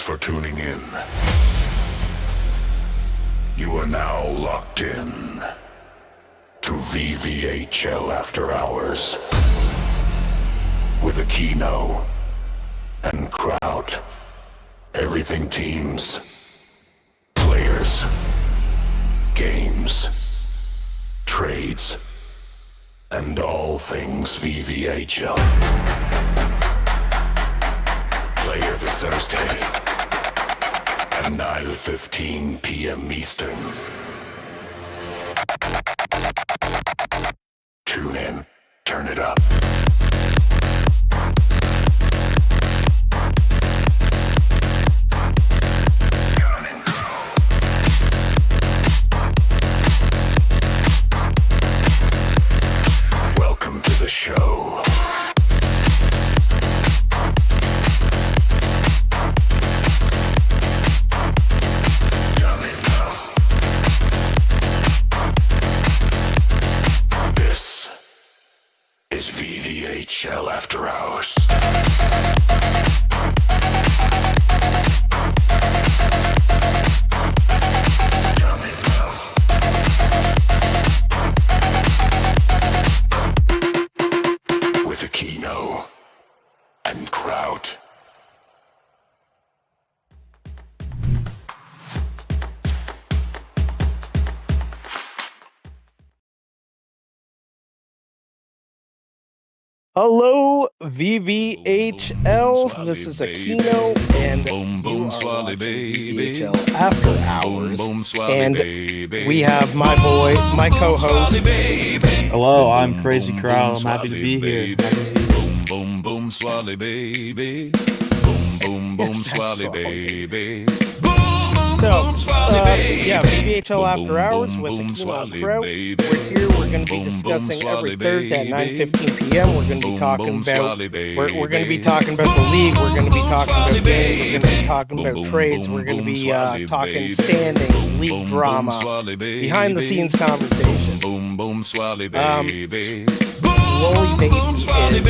for tuning in. You are now locked in to VVHL After Hours with Aquino and Kraut. Everything teams, players, games, trades, and all things VVHL. Play every Thursday at 9:15 p.m. Eastern. Tune in, turn it up. Welcome to the show. This is VVHL After Hours. With Aquino and Kraut. Hello, VVHL. This is Aquino, and you are watching VVHL After Hours. And we have my boy, my co-host. Hello, I'm Crazy Kraut. I'm happy to be here. Boom, boom, boom, swally baby. Boom, boom, boom, swally baby. Yeah, VVHL After Hours with Aquino and Kraut. We're here. We're going to be discussing every Thursday at 9:15 p.m. We're going to be talking about we're going to be talking about the league. We're going to be talking about games. We're going to be talking about trades. We're going to be talking standings, league drama, behind the scenes conversation. Boom, boom, swally baby. Slowly Baby is playing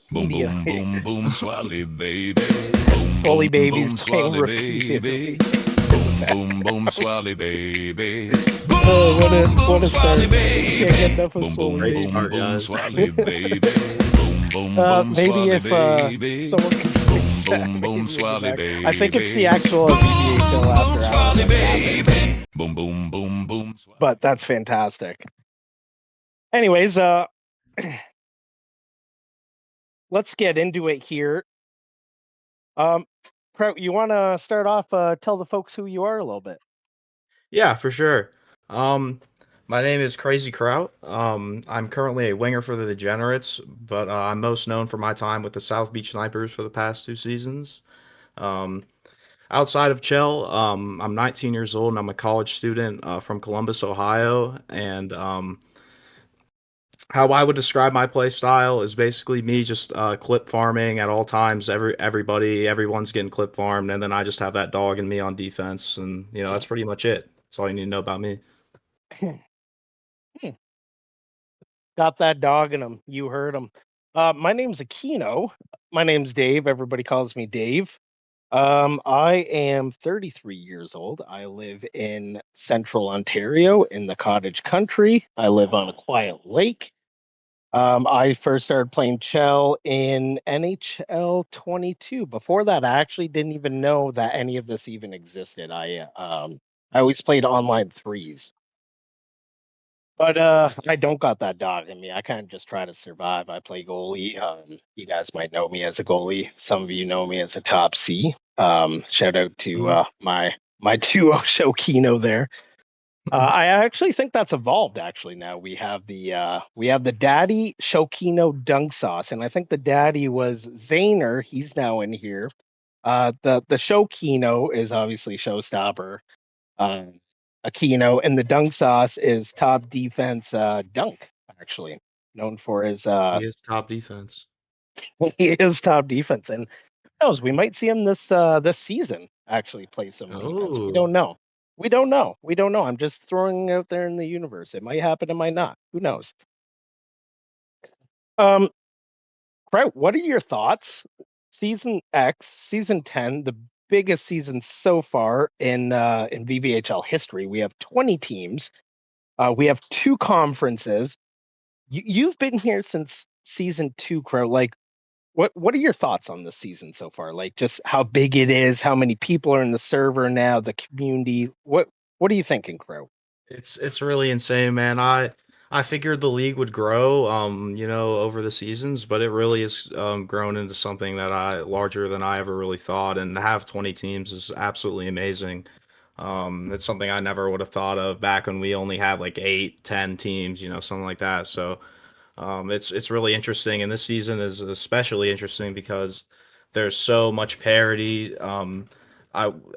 Boom, boom, repeatedly. boom, boom, swally baby. Slowly Baby's playing repeatedly. Boom, boom, swally baby. Oh, what a start. Can't get enough of Boom, Slowly boom, Baby. boom, boom, swally baby. Boom, boom, Maybe swally if baby. someone could fix that. Boom, boom, maybe swally back. I think it's the baby. actual VVHL After Hours. Boom, boom, boom, boom. But that's fantastic. Anyways, let's get into it here. Kraut, you want to start off? Tell the folks who you are a little bit. Yeah, for sure. My name is Crazy Kraut. I'm currently a winger for the Degenerates, but I'm most known for my time with the South Beach Snipers for the past 2 seasons. Outside of Chell, I'm 19 years old and I'm a college student from Columbus, Ohio. And how I would describe my play style is basically me just clip farming at all times. Everyone's getting clip farmed, and then I just have that dog in me on defense, and that's pretty much it. That's all you need to know about me. Got that dog in him. You heard him. My name's Aquino. My name's Dave. Everybody calls me Dave. I am 33 years old. I live in central Ontario in the cottage country. I live on a quiet lake. I first started playing Chell in NHL 22. Before that, I actually didn't even know that any of this even existed. I always played online threes. But I don't got that dog in me. I kind of just try to survive. I play goalie. You guys might know me as a goalie. Some of you know me as a top C. Shout out to my duo Shokino there. I actually think that's evolved. Actually, now we have the daddy Shokino dunk sauce, and I think the daddy was Zayner. He's now in here. The Shokino is obviously Showstopper. Um, Aquino, and the dunk sauce is top defense dunk, actually known for his He is top defense. he is top defense, and who knows, we might see him this season actually play some defense. We Oh, don't know. We don't know. I'm just throwing it out there in the universe. It might happen, it might not. Who knows? Um, Kraut, what are your thoughts? Season X, season 10, the biggest season so far in VVHL history. We have 20 teams. We have two conferences. You've been here since season two, Crow. Like, what are your thoughts on this season so far? Like, just how big it is, how many people are in the server now, the community. What are you thinking, Crow? It's really insane, man. I figured the league would grow, over the seasons, but it really has grown into something that I larger than I ever really thought. And to have 20 teams is absolutely amazing. It's something I never would have thought of back when we only had like 8, 10 teams, something like that. So it's really interesting, and this season is especially interesting because there's so much parity.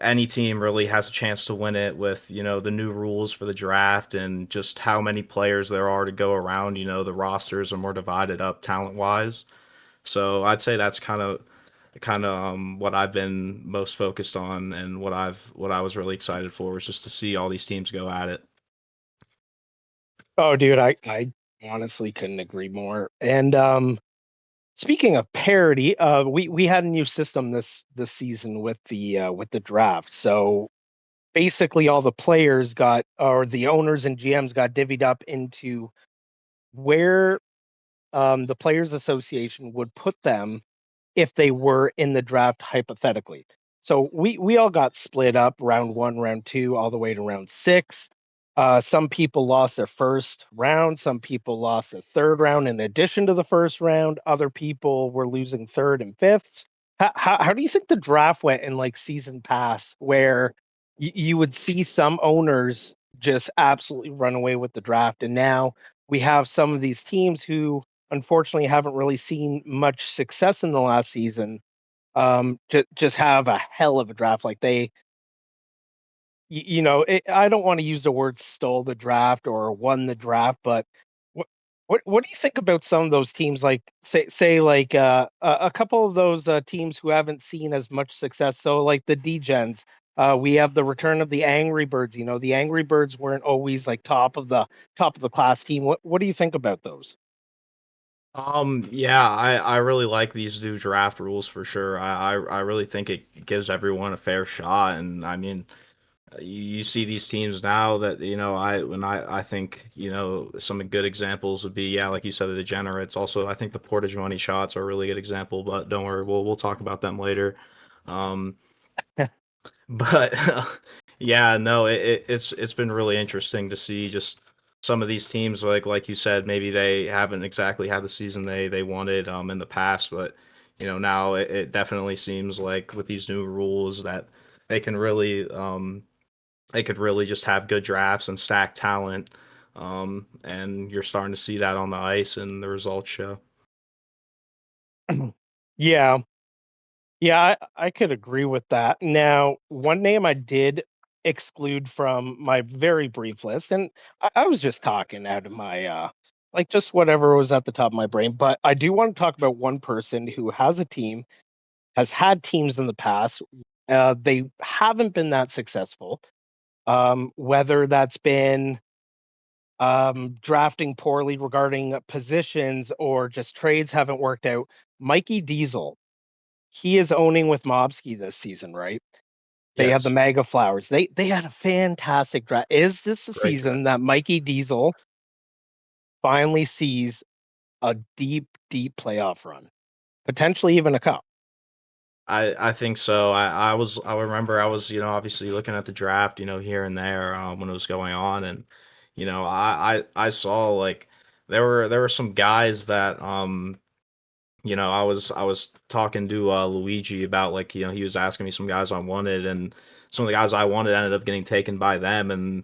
Any team really has a chance to win it with the new rules for the draft and just how many players there are to go around. The rosters are more divided up talent wise. So I'd say that's kind of what I've been most focused on, and what I was really excited for was just to see all these teams go at it. Oh, dude, I honestly couldn't agree more. And speaking of parity, we had a new system this season with the draft. So basically, all the players got, or the owners and GMs got divvied up into where the Players Association would put them if they were in the draft hypothetically. So we all got split up round one, round two, all the way to round six. Some people lost their first round. Some people lost their third round in addition to the first round. Other people were losing third and fifths. How do you think the draft went in like season pass, where you would see some owners just absolutely run away with the draft, and now we have some of these teams who unfortunately haven't really seen much success in the last season, just have a hell of a draft. Like I don't want to use the word stole the draft or won the draft, but what what do you think about some of those teams? Like say like a couple of those teams who haven't seen as much success. So like the Degens. We have the return of the Angry Birds. The Angry Birds weren't always like top of the class team. What do you think about those? Yeah, I really like these new draft rules for sure. I really think it gives everyone a fair shot, and I mean, you see these teams now that I think some good examples would be, yeah, like you said, the Degenerates. Also, I think the Portage Money Shots are a really good example, but don't worry, we'll talk about them later. Um, but yeah, no, it's been really interesting to see just some of these teams, like you said, maybe they haven't exactly had the season they wanted in the past, but now it definitely seems like with these new rules that they can really they could really just have good drafts and stack talent. And you're starting to see that on the ice, and the results show. Yeah, yeah, I could agree with that. Now, one name I did exclude from my very brief list, and I was just talking out of my like just whatever was at the top of my brain, but I do want to talk about one person who has a team, has had teams in the past. They haven't been that successful. Whether that's been drafting poorly regarding positions or just trades haven't worked out. Mikey Diesel, he is owning with Mobski this season, right? They have the Yes, Mega Flowers. They had a fantastic draft. Is this the great season draft. that Mikey Diesel finally sees a deep, deep playoff run, potentially even a cup? I think so. I remember I was obviously looking at the draft here and there when it was going on, and I saw like there were some guys that I was talking to Luigi about, like, he was asking me some guys I wanted, and some of the guys I wanted ended up getting taken by them, and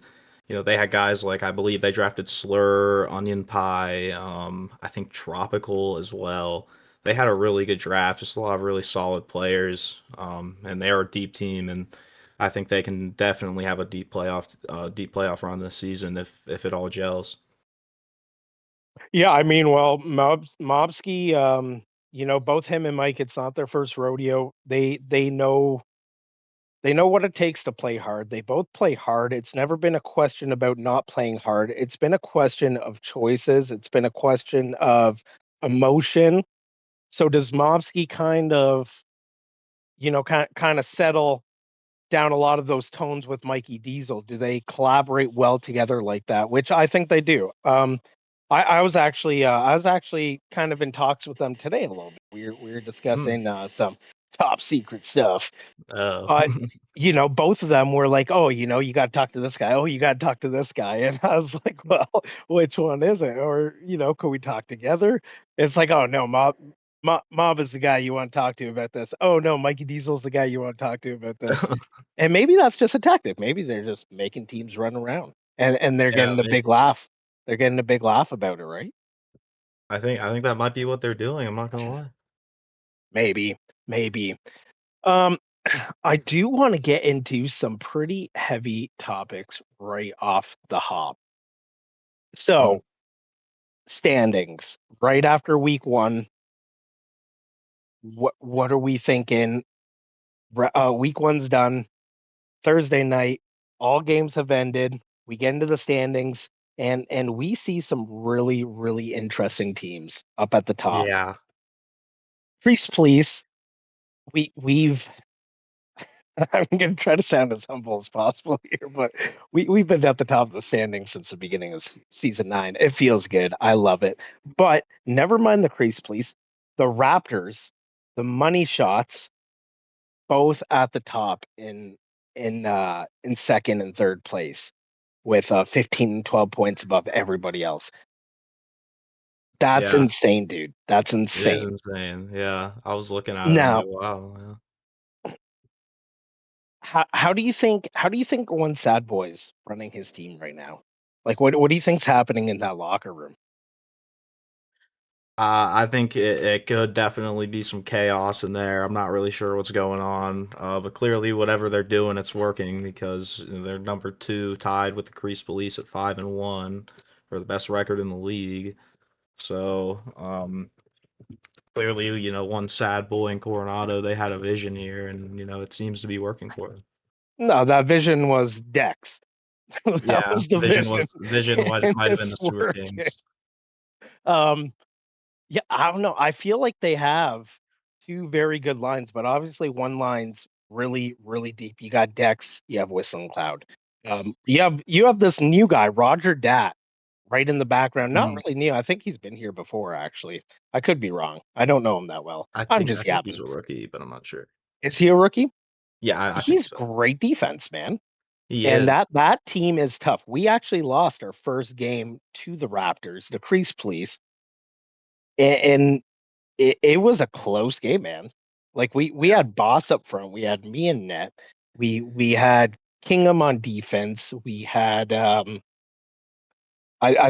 they had guys like, I believe they drafted Slur, Onion Pie, I think Tropical as well. They had a really good draft, just a lot of really solid players, and they're a deep team, and I think they can definitely have a deep playoff run this season if it all gels. Yeah, I mean, well, Mobski, both him and Mike, it's not their first rodeo. They know what it takes to play hard. They both play hard. It's never been a question about not playing hard. It's been a question of choices. It's been a question of emotion. So does Mobski kind of kind of settle down a lot of those tones with Mikey Diesel? Do they collaborate well together like that? Which I think they do. I was actually kind of in talks with them today a little bit. We were Hmm. discussing some top secret stuff. Oh. But both of them were like, "Oh, you got to talk to this guy. Oh, you got to talk to this guy." And I was like, "Well, which one is it? Or can we talk together?" It's like, "Oh no, Mob is the guy you want to talk to about this. Oh no, Mikey Diesel's the guy you want to talk to about this." And maybe that's just a tactic. Maybe they're just making teams run around, and they're Yeah, getting a big maybe. laugh. They're getting a big laugh about it, right? I think that might be what they're doing. I'm not gonna lie. Maybe, maybe. Um, I do want to get into some pretty heavy topics right off the hop. Mm. So, standings right after week one. What are we thinking? Week one's done. Thursday night, all games have ended. We get into the standings, and we see some really really interesting teams up at the top. Yeah. Priest, please. We've I'm going to try to sound as humble as possible here, but we've been at the top of the standings since the beginning of season 9. It feels good. I love it. But never mind the crease, please. The Raptors, the money shots, both at the top in second and third place with 15 and 12 points above everybody else. That's Yeah. insane, dude. That's It is insane. insane. Yeah. I was looking at it. I'm like, Now, wow. Yeah. how do you think one sad boy's running his team right now? Like what do you think's happening in that locker room? I think it could definitely be some chaos in there. I'm not really sure what's going on, but clearly whatever they're doing, it's working because they're number 2, tied with the Crease Police at 5-1 for the best record in the league. So clearly, one sad boy in Coronado, they had a vision here, and it seems to be working for them. No, that vision was Dex. That Yeah, was the Vision and might have been it's the Sewer working. Kings. Um, yeah, I don't know. I feel like they have two very good lines, but obviously one line's really, really deep. You got Dex, you have Whistling Cloud. You have this new guy, Roger Dat, right in the background. Not Mm, really new. I think he's been here before, actually. I could be wrong. I don't know him that well. I I'm think I just think he's yapping. a rookie, but I'm not sure. Is he a rookie? Yeah, I think He's so. great defense, man. He And is. that team is tough. We actually lost our first game to the Raptors, the Crease Police, and it was a close game, man. Like we Yeah. had Boss up front, we had me and Net, we had Kingham on defense, we had I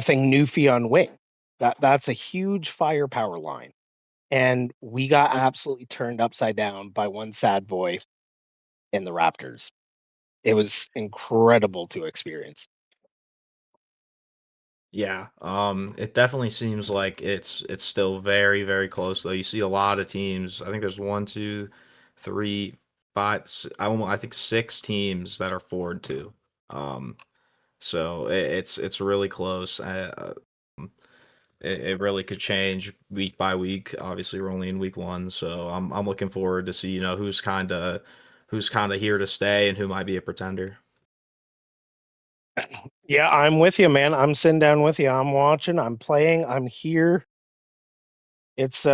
think Newfie on wing. That's a huge firepower line, and we got absolutely turned upside down by one sad boy in the Raptors. It was incredible to experience. Yeah, it definitely seems like it's still very, very close though. You see a lot of teams. I think there's one, two, three, five. I think 6 teams that are 4-2. Um, so it's really close. It really could change week by week. Obviously, we're only in week 1, so I'm looking forward to see who's kind of here to stay and who might be a pretender. Yeah, I'm with you, man. I'm sitting down with you. I'm watching, I'm playing, I'm here. It's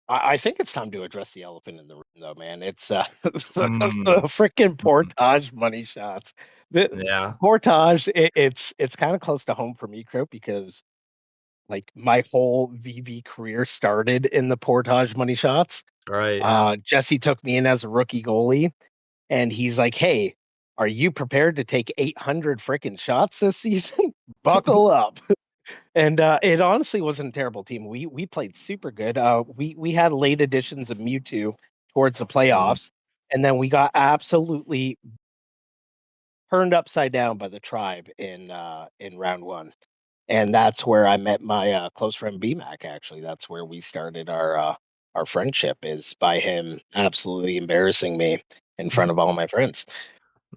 I think it's time to address the elephant in the room, though, man. It's the Mm, freaking mhm. portage money shots. The Yeah, portage, it's kind of close to home for me, Kraut, because like my whole VV career started in the portage money shots. right. Yeah. Jesse took me in as a rookie goalie, and he's like, "Hey, are you prepared to take 800 freaking shots this season? Buckle up." And it honestly wasn't a terrible team. We played super good. We had late editions of Mewtwo towards the Mm. playoffs, and then we got absolutely turned upside down by the tribe in round one. And that's where I met my close friend BMAC. Actually, that's where we started our friendship. Is by him absolutely embarrassing me in front of all my friends.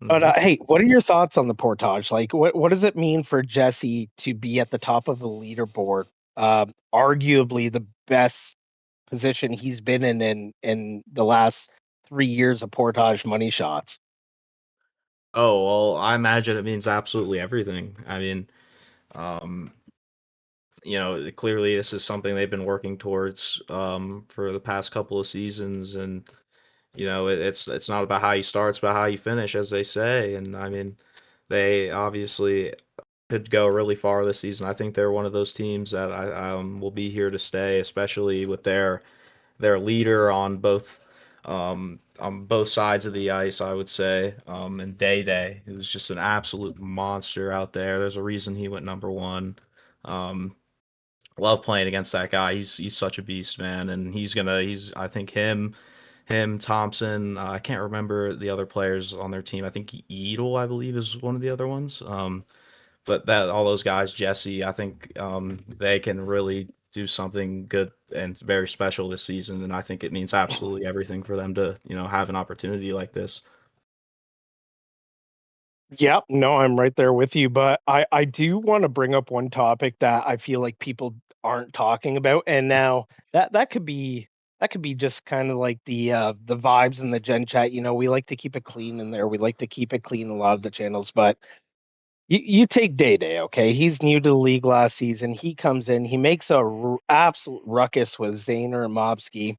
But That's hey, what are your thoughts on the portage? Like, what does it mean for Jesse to be at the top of the leaderboard? Arguably the best position he's been in the last 3 years of Portage money shots? Oh, well, I imagine it means absolutely everything. I mean, um, clearly this is something they've been working towards for the past couple of seasons, and it's not about how you start, it's about how you finish, as they say. And I mean, they obviously could go really far this season. I think they're one of those teams that I will be here to stay, especially with their leader on both sides of the ice, I would say. And Day Day, who's just an absolute monster out there. There's a reason he went number one. Um, love playing against that guy. He's such a beast, man, and he's I think him Thompson. I can't remember the other players on their team. I think Edel, I believe, is one of the other ones. But that all those guys, Jesse, I think they can really do something good and very special this season, and I think it means absolutely everything for them to have an opportunity like this. Yeah, no, I'm right there with you, but I do want to bring up one topic that I feel like people aren't talking about, and now that could be just kind of like the vibes in the Gen Chat. We like to keep it clean in there. We like to keep it clean in a lot of the channels, but you take Day Day, okay? He's new to the league last season. He comes in, he makes a absolute ruckus with Zaner and Mobsky.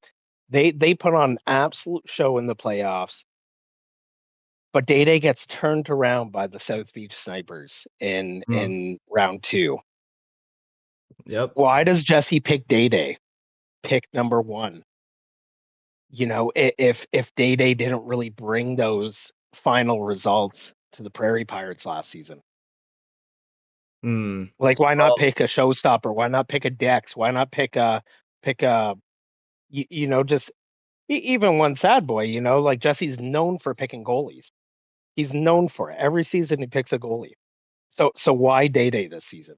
They put on an absolute show in the playoffs. But Day Day gets turned around by the South Beach Snipers in Mm, in round two. yep. Why does Jesse pick Day Day? Pick number one. If Day Day didn't really bring those final results to the Prairie Pirates last season, Mm. like why not Well, pick a showstopper? Why not pick a Dex? Why not pick a just even one sad boy? Like Jesse's known for picking goalies. He's known for it. Every season he picks a goalie. So why Day Day this season?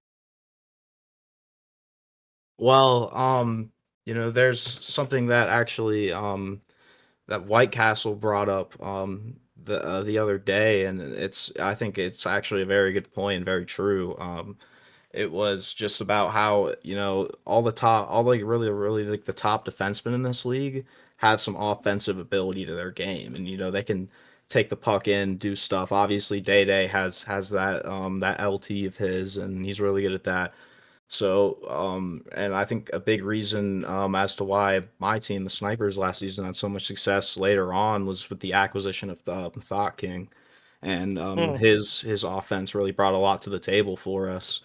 well, there's something that actually that White Castle brought up the other day, and I think it's actually a very good point and very true. It was just about how all like really like the top defensemen in this league have some offensive ability to their game, and they can take the puck in, do stuff. Obviously, Day Day has that LT of his, and he's really good at that. So, and I think a big reason as to why my team, the Snipers, last season had so much success later on was with the acquisition of the Thought King, and Hmm. his offense really brought a lot to the table for us.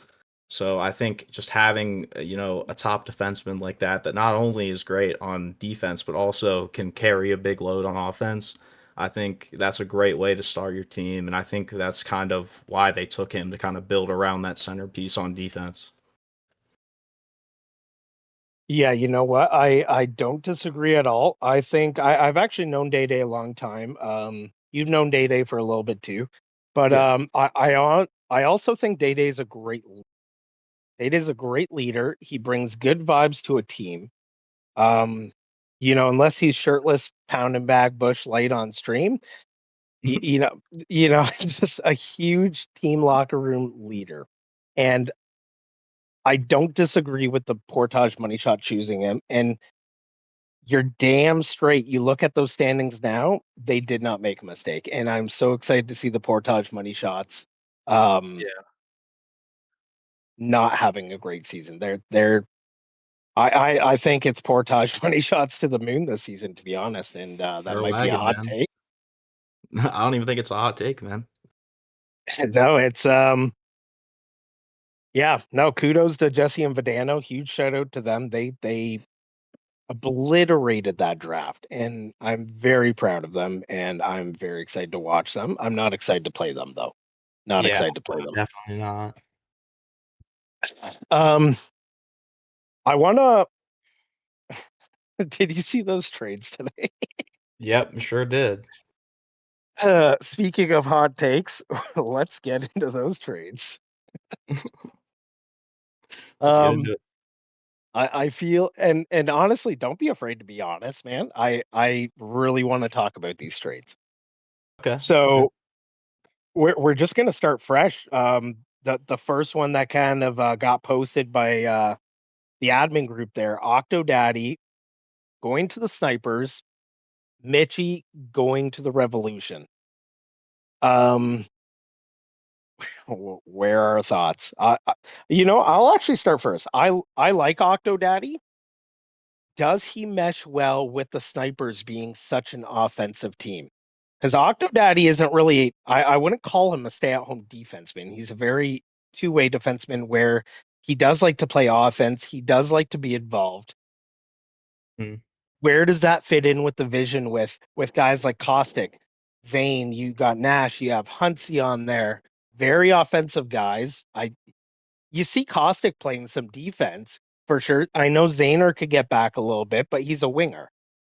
So I think just having a top defenseman like that not only is great on defense but also can carry a big load on offense. I think that's a great way to start your team, and I think that's kind of why they took him to kind of build around that centerpiece on defense. Yeah, you know what? I don't disagree at all. I think I've actually known Day Day a long time. You've known Day Day for a little bit too, but Yeah. I also think Day Day's a great Day Day's a great leader. He brings good vibes to a team. Um, unless he's shirtless, pounding back Bush Light on stream, you, you know, just a huge team locker room leader. And I don't disagree with the Portage money shot choosing him. And you're damn straight. You look at those standings now, they did not make a mistake. And I'm so excited to see the Portage money shots Yeah. not having a great season. I think it's Portage money shots to the moon this season, to be honest. And that They're might be a lagging, hot man. take. I don't even think it's a hot take, man. No, it's yeah, no, kudos to Jesse and Vidano. Huge shout out to them. They obliterated that draft, and I'm very proud of them, and I'm very excited to watch them. I'm not excited to play them though. Not Yeah, excited to play them. definitely not. Um, I wanna. Did you see those trades today? Yep, sure did. Speaking of hot takes, let's get into those trades. Let's get Um, into it. I feel and honestly, don't be afraid to be honest, man. I really want to talk about these trades. Okay. Okay. So we're just gonna start fresh. The first one that kind of got posted by the admin group there, Octo Daddy. going to the Snipers, Mitchie going to the Revolution. Um, where are our thoughts? I'll actually start first. I like Octodaddy. Does he mesh well with the Snipers being such an offensive team? Because Octodaddy isn't really, I wouldn't call him a stay-at-home defenseman. He's a very two-way defenseman where he does like to play offense. He does like to be involved. Hmm. Where does that fit in with the vision with guys like Caustic, Zane, you got Nash, you have Huntsy on there, very offensive guys. You see Caustic playing some defense for sure. I know Zaner could get back a little bit, but he's a winger.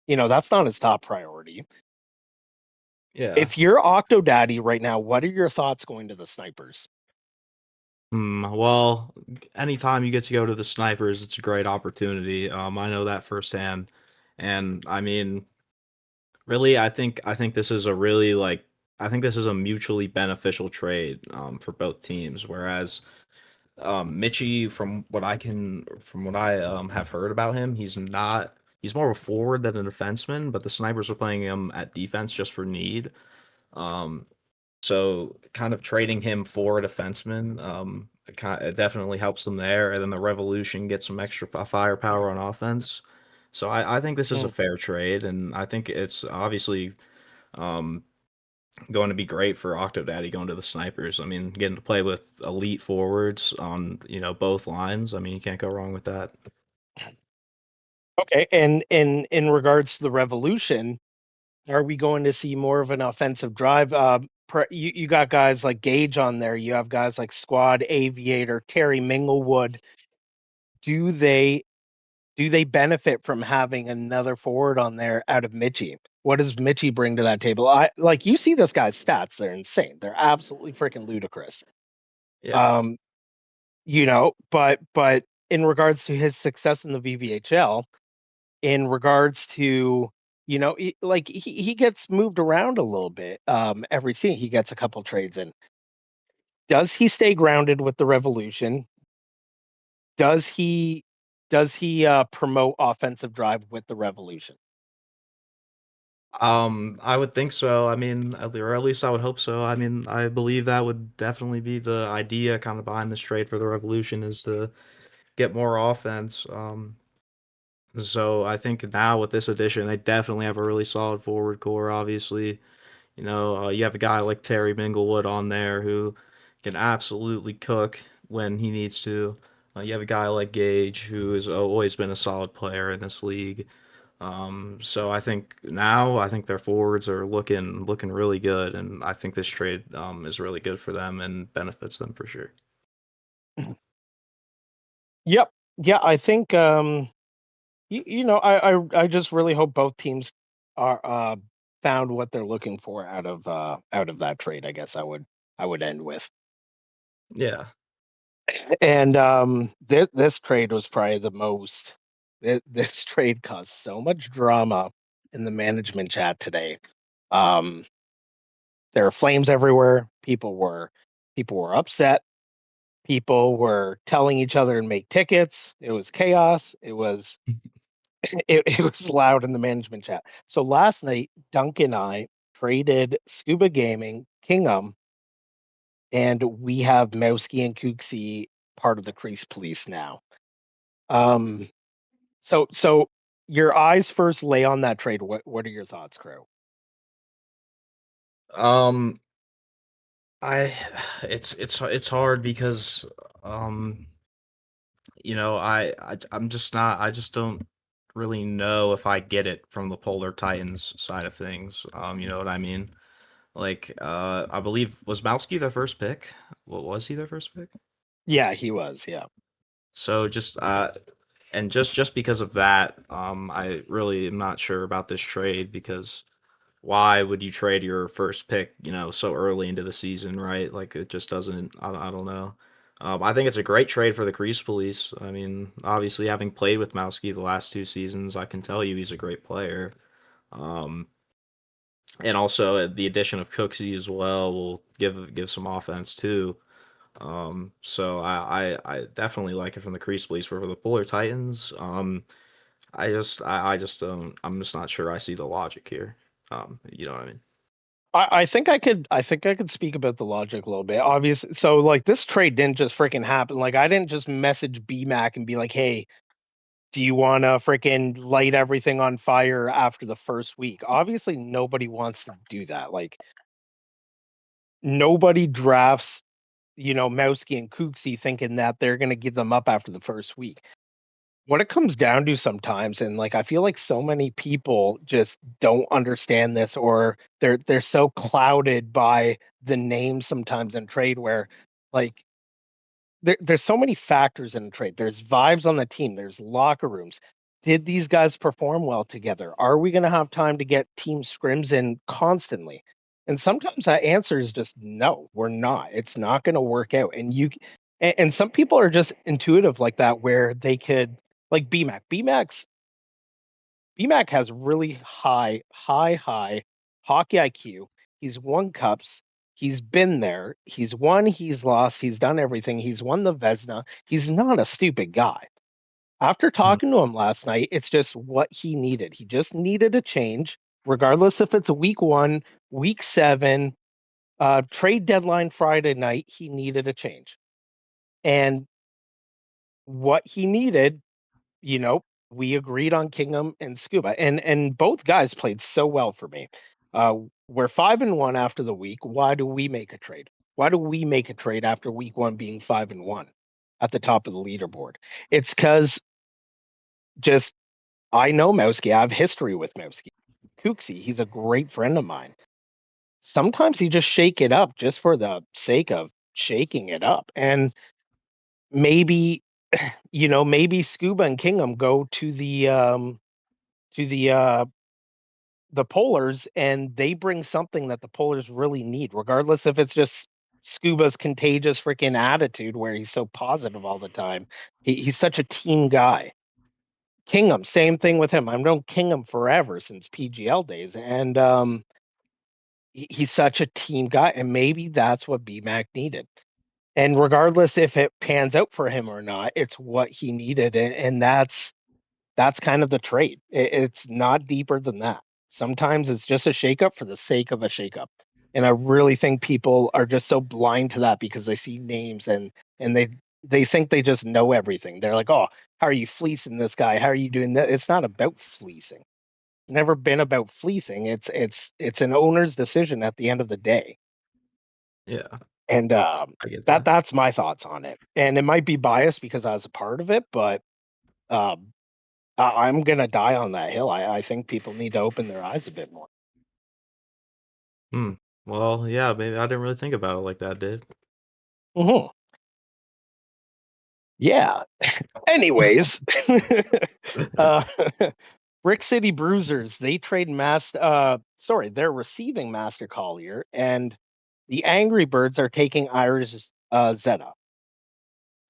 That's not his top priority. Yeah. If you're Octodaddy right now, what are your thoughts going to the Snipers? Well, anytime you get to go to the Snipers, it's a great opportunity. I know that firsthand, and I mean, really, I think this is a really like I think this is a mutually beneficial trade for both teams. Whereas Mitchie, from what I have heard about him, he's more of a forward than a defenseman, but the Snipers are playing him at defense just for need. Um, so kind of trading him for a defenseman, it definitely helps them there. And then the Revolution gets some extra firepower on offense. So I think this is a Mm. fair trade, and I think it's obviously um, going to be great for Octodaddy going to the Snipers. I mean, getting to play with elite forwards on both lines. I mean, you can't go wrong with that. Okay, and in regards to the Revolution, are we going to see more of an offensive drive? You got guys like Gage on there. You have guys like Squad, Aviator, Terry Minglewood. Do they benefit from having another forward on there out of Mitchie? What does Mitchie bring to that table? You see this guy's stats; they're insane. They're absolutely freaking ludicrous. Yeah. Um, but in regards to his success in the VVHL, in regards to he gets moved around a little bit every season. He gets a couple trades in. Does he stay grounded with the Revolution? Does he promote offensive drive with the Revolution? I would think so. I mean, or at least I would hope so. I mean, I believe that would definitely be the idea kind of behind this trade for the Revolution is to get more offense. So I think now with this addition, they definitely have a really solid forward core. Obviously, you have a guy like Terry Minglewood on there who can absolutely cook when he needs to. You have a guy like Gage who has always been a solid player in this league. So I think their forwards are looking really good, and I think this trade is really good for them and benefits them for sure. Yep. Yeah, I think I just really hope both teams are found what they're looking for out of that trade. I guess I would end with. Yeah. And this trade was probably the most. This trade caused so much drama in the management chat today. Um, there were flames everywhere. People were upset. People were telling each other to make tickets. It was chaos. It was loud in the management chat. So last night, Dunk and I traded Scuba Gaming, Kingham, and we have Mowski and Kooksy part of the Crease Police now. Um, so your eyes first lay on that trade. What are your thoughts, Crow? Um, I it's hard because um I'm just not I just don't really know if I get it from the Polar Titans side of things. You know what I mean? Like I believe was Mowski their first pick? What was he their first pick? Yeah, he was. Yeah. So just and just because of that, I really am not sure about this trade because why would you trade your first pick, so early into the season, right? Like it just doesn't. I don't know. I think it's a great trade for the Crease Police. I mean, obviously, having played with Mowski the last 2 seasons, I can tell you he's a great player. Um, and also the addition of Cooksey as well will give some offense too. So I definitely like it from the Crease Police. For the Polar Titans, I just don't. I'm just not sure I see the logic here. You know what I mean? I think I could speak about the logic a little bit. Obviously, so like this trade didn't just freaking happen. Like I didn't just message BMAC and be like, "Hey, do you want to freaking light everything on fire after the first week?" Obviously, nobody wants to do that. Like nobody drafts, Mowski and Kooksy thinking that they're going to give them up after the first week. What it comes down to sometimes, and like I feel like so many people just don't understand this, or they're so clouded by the name sometimes in trade where like there's so many factors in trade. There's vibes on the team, there's locker rooms. Did these guys perform well together? Are we going to have time to get team scrims in constantly? And sometimes that answer is just no, we're not. It's not going to work out. And some people are just intuitive like that, where they could, like BMAC. BMAC has really high hockey IQ. He's won cups. He's been there. He's won. He's lost. He's done everything. He's won the Vesna. He's not a stupid guy. After Hmm. talking to him last night, it's just what he needed. He just needed a change, regardless if it's a week 1, week 7, trade deadline Friday night. He needed a change. And what he needed, you know, we agreed on Kingham and Scuba, and both guys played so well for me. We're 5-1 after the week. Why do we make a trade? Why do we make a trade after week 1 being 5-1 at the top of the leaderboard? It's because just I know Mowski. I have history with Mowski. Kooksy, he's a great friend of mine. Sometimes he just shake it up just for the sake of shaking it up, and maybe maybe Scuba and Kingham go to the Polars, and they bring something that the Polars really need, regardless if it's just Scuba's contagious freaking attitude where he's so positive all the time. He's such a team guy. Kingham, same thing with him. I've known Kingham forever since PGL days, and he's such a team guy, and maybe that's what BMAC needed. And regardless if it pans out for him or not, it's what he needed, and that's kind of the trade. It's not deeper than that. Sometimes it's just a shakeup for the sake of a shakeup. And I really think people are just so blind to that because they see names and they think they just know everything. They're like, "Oh, how are you fleecing this guy? How are you doing that?" It's not about fleecing. It's never been about fleecing. It's an owner's decision at the end of the day. Yeah, And I get that. that's my thoughts on it. And it might be biased because I was a part of it, but um I'm gonna die on that hill. I think people need to open their eyes a bit more. Hmm. Well, yeah, maybe I didn't really think about it like that, Dave. Hmm. Yeah. Anyways, uh, Brick City Bruisers, they trade they're receiving Master Collier, and the Angry Birds are taking Irish Zeta.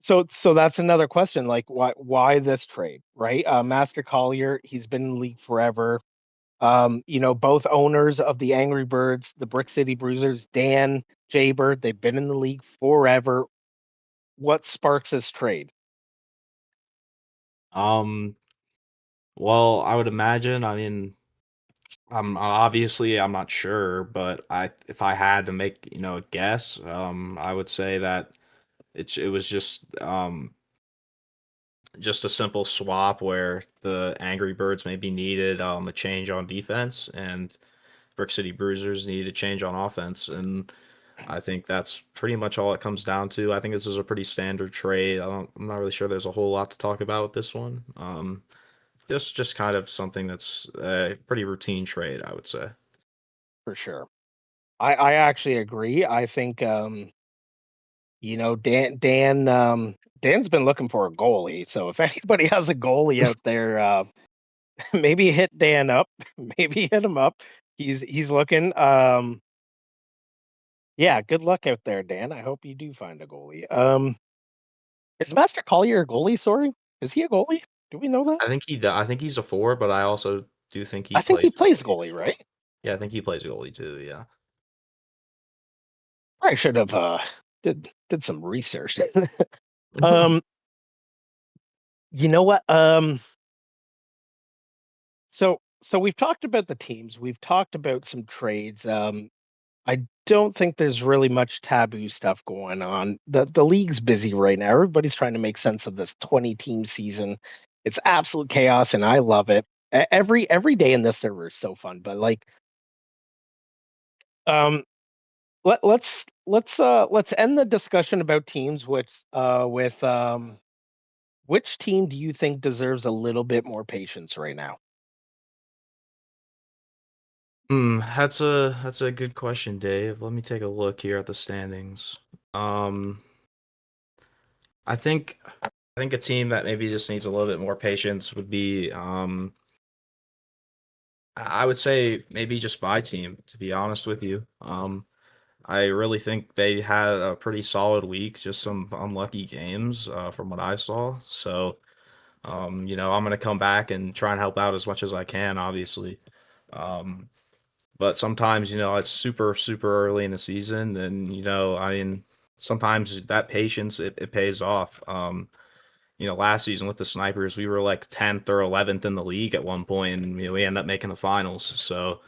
So that's another question, like why this trade, right? Master Collier, he's been in the league forever. Both owners of the Angry Birds, the Brick City Bruisers, Dan, Jaybird, they've been in the league forever. What sparks this trade? Um, well, I would imagine. I mean, I'm not sure, but if I had to make a guess, I would say that it was just a simple swap where the Angry Birds maybe needed a change on defense, and Brick City Bruisers needed a change on offense, and I think that's pretty much all it comes down to. I think this is a pretty standard trade. I'm not really sure there's a whole lot to talk about with this one. Just kind of something that's a pretty routine trade, I would say. For sure. I actually agree. I think Dan's been looking for a goalie. So if anybody has a goalie out there, maybe hit Dan up. Maybe hit him up. He's looking. Yeah, good luck out there, Dan. I hope you do find a goalie. Is Master Collier a goalie? Sorry, is he a goalie? Do we know that? I think he's a four, but I also do think he I think he plays plays goalie. goalie, right? Yeah, I think he plays goalie too. Yeah. I should have did some research. um, you know what? So we've talked about the teams. We've talked about some trades. I don't think there's really much taboo stuff going on. The league's busy right now. Everybody's trying to make sense of this 20 team season. It's absolute chaos, and I love it. Every day in this server is so fun. But like, um, let's end the discussion about teams with which team do you think deserves a little bit more patience right now? That's a good question, Dave. Let me take a look here at the standings. Um, I think a team that maybe just needs a little bit more patience would be I would say maybe just my team, to be honest with you. I really think they had a pretty solid week, just some unlucky games from what I saw. So, I'm gonna come back and try and help out as much as I can, obviously. Um, but sometimes, it's super, super early in the season, and I mean, sometimes that patience it pays off. Last season with the Snipers, we were like 10th or 11th in the league at one point, and we ended up making the finals. So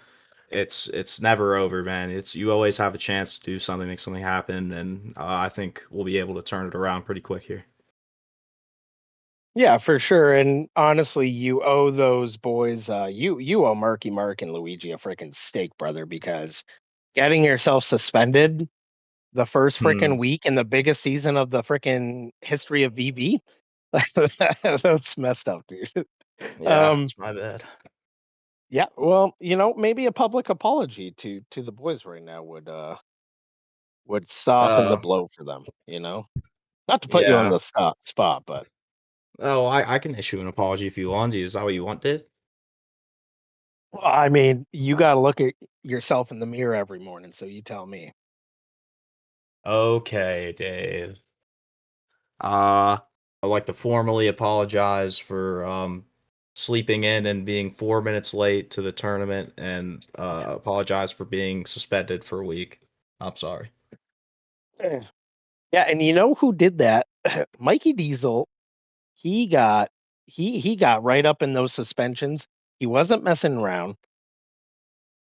it's never over, man. It's you always have a chance to do something, make something happen, and I think we'll be able to turn it around pretty quick here. Yeah, for sure. And honestly, you owe those boys, you owe Marky Mark and Luigi a freaking steak, brother, because getting yourself suspended the first Hmm. freaking week in the biggest season of the freaking history of VV, that's messed up, dude. Yeah, Um, it's my bad. yeah, well, maybe a public apology to the boys right now would soften the Uh, blow for them, you know? Not to put you on yeah. the spot, but Oh, I can issue an apology if you want. Is that what you want, Dave? well, I mean, you got to look at yourself in the mirror every morning, so you tell me. Okay, Dave. Uh, I'd like to formally apologize for sleeping in and being 4 minutes late to the tournament, and apologize for being suspended for a week. I'm sorry. Eh. Yeah, and you know who did that? Mikey Diesel. He got he got right up in those suspensions. He wasn't messing around.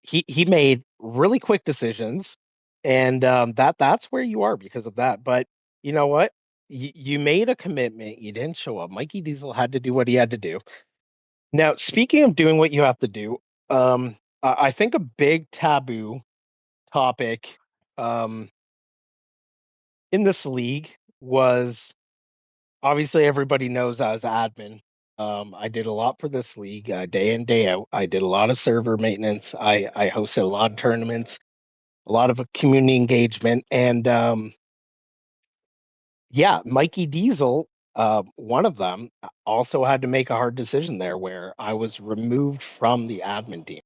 He made really quick decisions, and that's where you are because of that. But you know what? You made a commitment. You didn't show up. Mikey Diesel had to do what he had to do. Now, speaking of doing what you have to do, I think a big taboo topic um, in this league was obviously everybody knows I was admin. I did a lot for this league day in, day out. I did a lot of server maintenance. I hosted a lot of tournaments, a lot of community engagement. And yeah, Mikey Diesel, one of them, also had to make a hard decision there where I was removed from the admin team.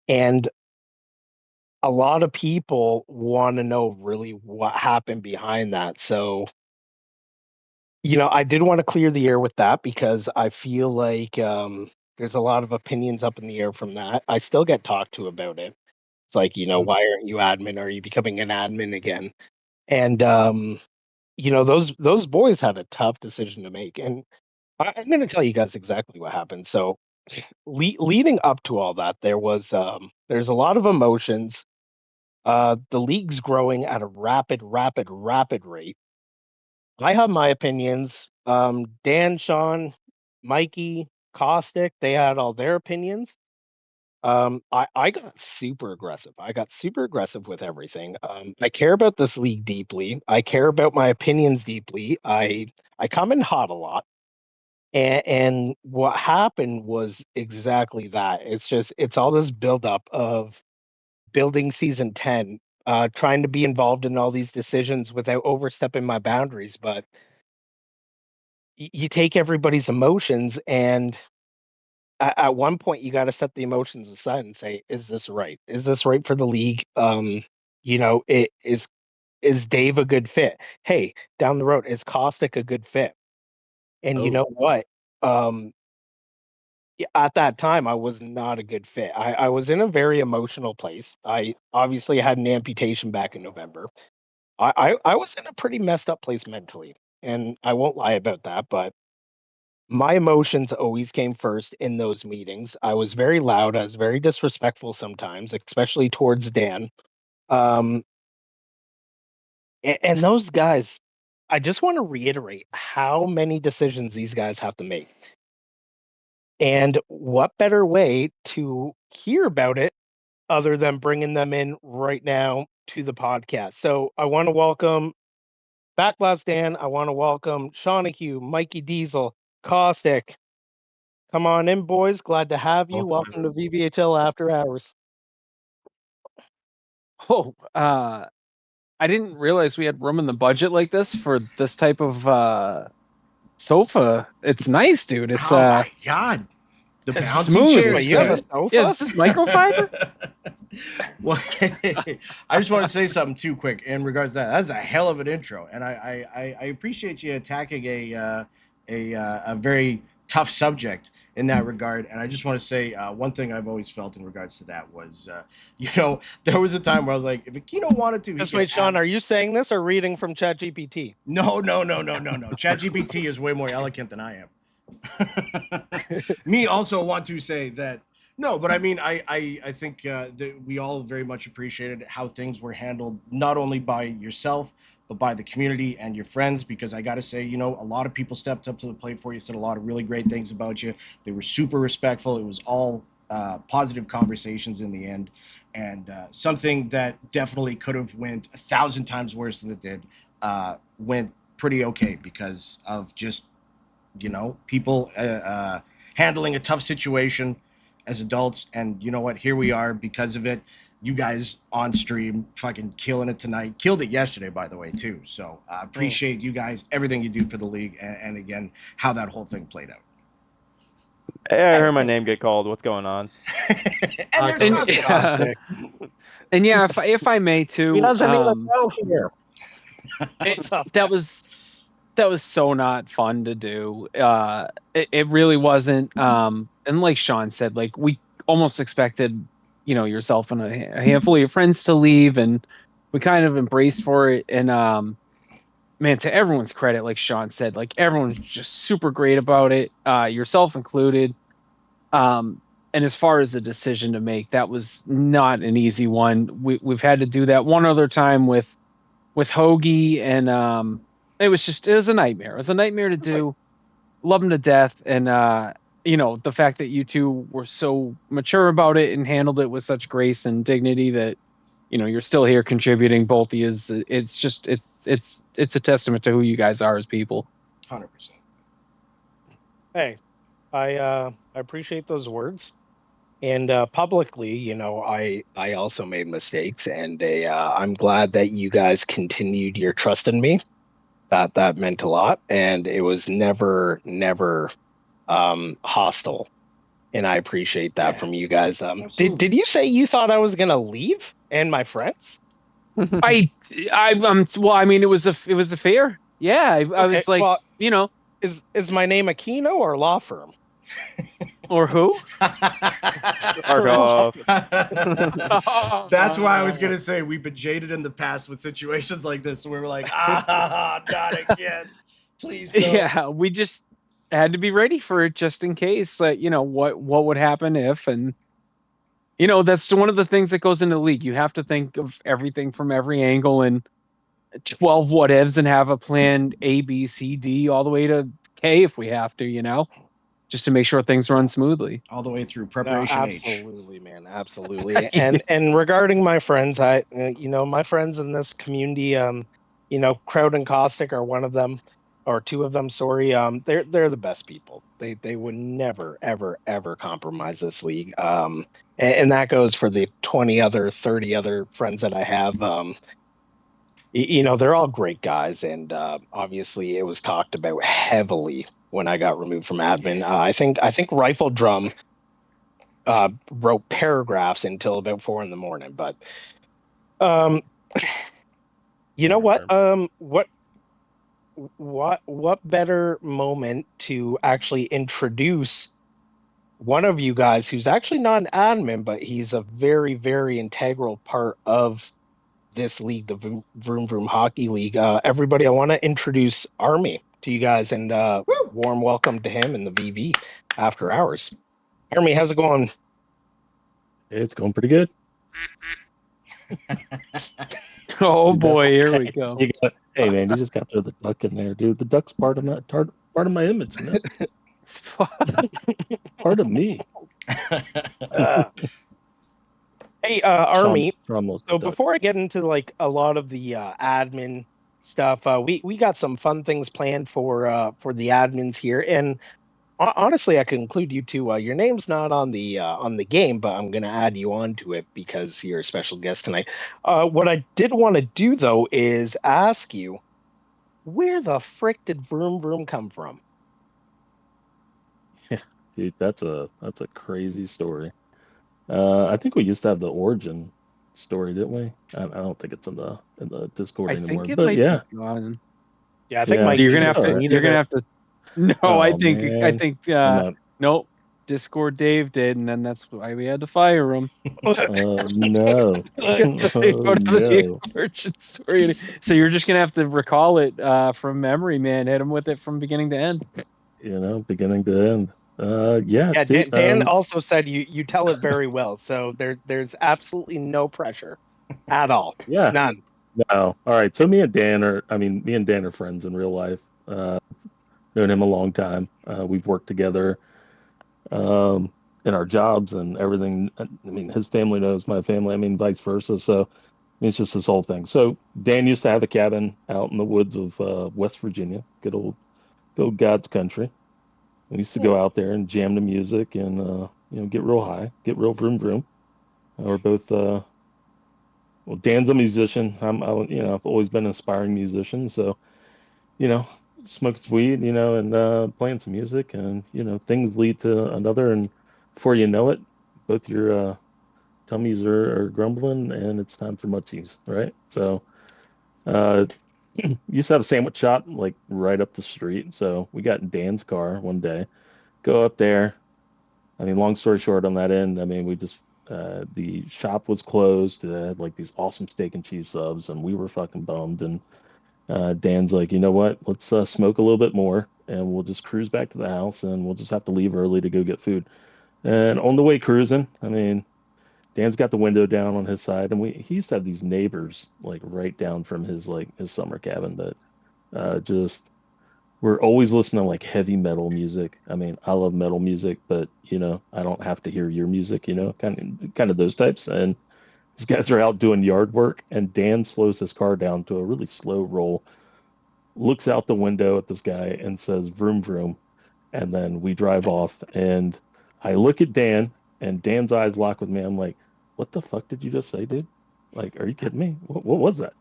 And a lot of people want to know really what happened behind that. So, I did want to clear the air with that because I feel like there's a lot of opinions up in the air from that. I still get talked to about it. It's like, why aren't you admin? Are you becoming an admin again? And those boys had a tough decision to make. And I'm going to tell you guys exactly what happened. So, leading up to all that, there's a lot of emotions. The league's growing at a rapid, rapid, rapid rate. I have my opinions. Dan, Sean, Mikey, Caustic, they had all their opinions. I got super aggressive. I got super aggressive with everything. I care about this league deeply. I care about my opinions deeply. I come in hot a lot. And what happened was exactly that. It's all this buildup of building season 10, trying to be involved in all these decisions without overstepping my boundaries. But you take everybody's emotions, and at one point you got to set the emotions aside and say, is this right? Is this right for the league? It is Dave a good fit? Hey, down the road, is Caustic a good fit? And you Oh, know what? Um, at that time, I was not a good fit. I was in a very emotional place. I obviously had an amputation back in November. I was in a pretty messed up place mentally, and I won't lie about that. But my emotions always came first in those meetings. I was very loud. I was very disrespectful sometimes, especially towards Dan. Um, and those guys, I just want to reiterate how many decisions these guys have to make. And what better way to hear about it other than bringing them in right now to the podcast? So I want to welcome Backlash Dan. I want to welcome Shawnahue, Mikey Diesel, Caustic. Come on in, boys. Glad to have you. Welcome to VVHL After Hours. Oh, I didn't realize we had room in the budget like this for this type of sofa. It's nice, dude. It's Oh my god, the It's bouncy smooth. chairs. Wait, you have a too. sofa? Yeah, is this microfiber? Well, I just want to say something too quick in regards to that. That's a hell of an intro, and I appreciate you attacking a very tough subject in that regard. And I just want to say one thing I've always felt in regards to that was, there was a time where I was like, if Aquino wanted to, he Just could wait, Sean, are you saying this or reading from ChatGPT? No. ChatGPT is way more eloquent than I am. Me also want to say that no, but I mean, I think that we all very much appreciated how things were handled, not only by yourself, but by the community and your friends, because I got to say, a lot of people stepped up to the plate for you, said a lot of really great things about you. They were super respectful. It was all positive conversations in the end, and something that definitely could have went 1,000 times worse than it did went pretty okay because of just people handling a tough situation as adults. And you know what, here we are because of it. You guys on stream fucking killing it tonight, killed it yesterday, by the way, too. So I appreciate you guys, everything you do for the league, and again, how that whole thing played out. Hey, I heard my name get called. What's going on? And there's Caustic. And yeah, if I may too, He doesn't even know here. that was so not fun to do. It really wasn't. And like Sean said, like we almost expected, yourself and a handful of your friends to leave, and we kind of embraced for it. And man, to everyone's credit, like Sean said, like everyone's just super great about it, yourself included. And as far as the decision to make, that was not an easy one. We've had to do that one other time with Hoagie, and it was a nightmare. It was a nightmare to do. Love him to death, and the fact that you two were so mature about it and handled it with such grace and dignity that you're still here contributing. Both of you, it's a testament to who you guys are as people. 100%. Hey, I appreciate those words. And publicly, I also made mistakes, and I'm glad that you guys continued your trust in me. That meant a lot, and it was never hostile, and I appreciate that from you guys. Did you say you thought I was gonna leave and my friends? Well, I mean, it was a fair. Yeah, I was like, well, is my name Aquino or law firm? Or who? Argoff. That's why I was gonna say we've been jaded in the past with situations like this, where we're like, not again, please. No. Yeah, we just had to be ready for it just in case. Like, what would happen if, and that's one of the things that goes into the league. You have to think of everything from every angle and 12 what ifs, and have a plan A, B, C, D, all the way to K if we have to. Just to make sure things run smoothly. All the way through preparation absolutely, man, absolutely. and regarding my friends, my friends in this community, Kraut and Caustic are one of them, or two of them. Sorry, they're the best people. They would never, ever compromise this league. And that goes for the 30 other friends that I have. They're all great guys, and obviously it was talked about heavily when I got removed from admin. I think Rifle Drum wrote paragraphs until about 4 a.m. But you know what? What better moment to actually introduce one of you guys who's actually not an admin, but he's a very, very integral part of this league, the Vroom Vroom Hockey League. Everybody, I want to introduce Army to you guys, and warm welcome to him in the VV After Hours. Jeremy, how's it going? It's going pretty good. Oh Dude, boy, here we go. Hey man, you just got to throw the duck in there, dude. The duck's part of my image, you know, part of me. Uh, hey, Army. So before I get into like a lot of the admin stuff, we got some fun things planned for the admins here, and honestly, I could include you too. Your name's not on the game, but I'm gonna add you onto it because you're a special guest tonight. What I did want to do though is ask you, where the frick did Vroom Vroom come from? Dude, that's a crazy story. I think we used to have the origin story, didn't we? I don't think it's in the Discord I anymore. think it But might yeah, be gone. Yeah, I think yeah, Mike So you're needs gonna have to. needed You're gonna it. have to. No, I Oh, think. I man. think. I'm not. Nope. Discord Dave did, and then that's why we had to fire him. Oh no. Go to Oh the no. origin story. So you're just gonna have to recall it from memory, man. Hit him with it from beginning to end. You know, beginning to end. Yeah, Yeah, dude. Dan also said you tell it very well, so there's absolutely no pressure at all, Yeah. none. No. All right. So me and Dan are friends in real life. Known him a long time. We've worked together in our jobs and everything. I mean, his family knows my family. I mean, vice versa. So I mean, it's just this whole thing. So Dan used to have a cabin out in the woods of West Virginia, good old God's country. We used to go out there and jam the music and get real high, get real vroom vroom. We're both well, Dan's a musician. I've always been an aspiring musician. So you know, smoking some weed, and playing some music, and things lead to another, and before you know it, both your tummies are grumbling, and it's time for munchies, right? So, uh, used to have a sandwich shop like right up the street. So we got in Dan's car one day, go up there. I mean, long story short, on that end, I mean, we just the shop was closed. It had like these awesome steak and cheese subs, and we were fucking bummed. And Dan's like, you know what? Let's smoke a little bit more and we'll just cruise back to the house and we'll just have to leave early to go get food. And on the way cruising, I mean, Dan's got the window down on his side and he used to have these neighbors like right down from his summer cabin that just we're always listening to like heavy metal music. I mean, I love metal music, but I don't have to hear your music, kind of those types. And these guys are out doing yard work and Dan slows his car down to a really slow roll, looks out the window at this guy and says vroom vroom, and then we drive off and I look at Dan and Dan's eyes lock with me. I'm like, what the fuck did you just say, dude? Like, are you kidding me? What was that?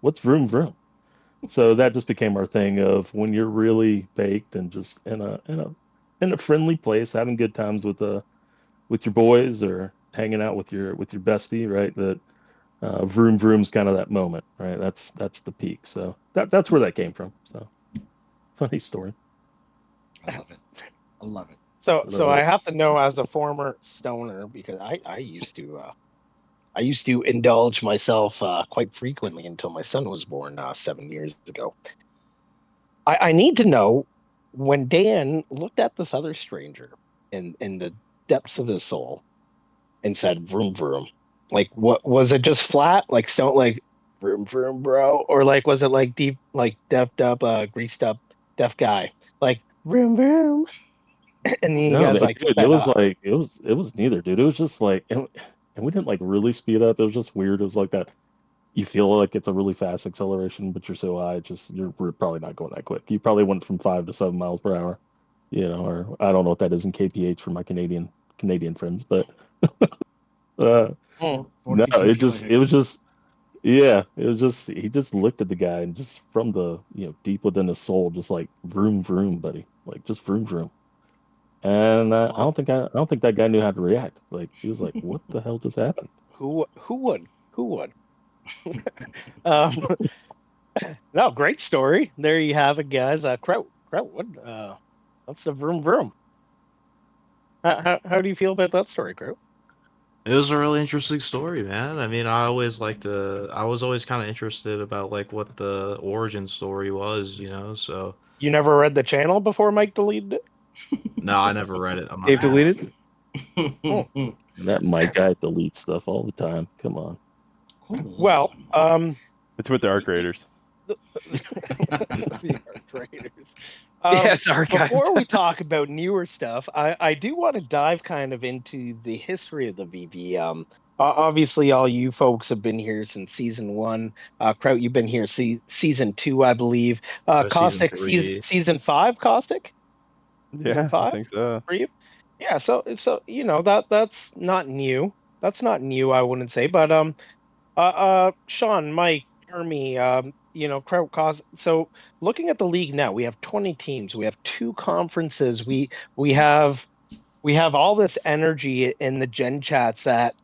What's vroom vroom? So that just became our thing of when you're really baked and just in a friendly place having good times with your boys or hanging out with your bestie, right? That vroom vroom's kind of that moment, right? That's the peak. So that's where that came from. So funny story. I love it. I love it. So I have to know, as a former stoner, because I used to indulge myself quite frequently until my son was born 7 years ago. I need to know, when Dan looked at this other stranger in the depths of his soul and said vroom vroom, like, what was it? Just flat, like stone, like vroom vroom bro, or like was it like deep, like deffed up, greased up deaf guy, like vroom vroom? And then you No, guys man, like dude, it sped was up. like it was neither, dude. It was just like, and we didn't like really speed up. It was just weird. It was like that. You feel like it's a really fast acceleration, but you're so high, we're probably not going that quick. You probably went from 5 to 7 miles per hour, or I don't know what that is in kph for my Canadian friends, but uh, Mm. no, 42 it was kilohertz. just yeah, it was just he just looked at the guy and just from the deep within his soul, just like vroom vroom, buddy, like just vroom vroom. And Well, I don't think that guy knew how to react. Like he was like, "What the hell just happened?" who would? Um, no, great story. There you have it, guys. Kraut, what's the vroom vroom? How do you feel about that story, Kraut? It was a really interesting story, man. I mean, I was always kind of interested about like what the origin story was, so You never read the channel before Mike deleted it? No, I never read it. I'm not Dave gonna- deleted. That Mike guy deletes stuff all the time. Come on. Well, It's with the art creators. the art creators. Yes, archived. Before we talk about newer stuff, I do want to dive kind of into the history of the VV. Obviously, all you folks have been here since season 1. Kraut, you've been here season 2, I believe. Caustic, season 3. season 5, Caustic? Season Yeah, I 5 think so. for you? Yeah, so you know that's not new. That's not new, I wouldn't say. But Sean, Mike, Jeremy, you know, Kraut, so looking at the league now, we have 20 teams, we have 2 conferences, we have all this energy in the gen chats that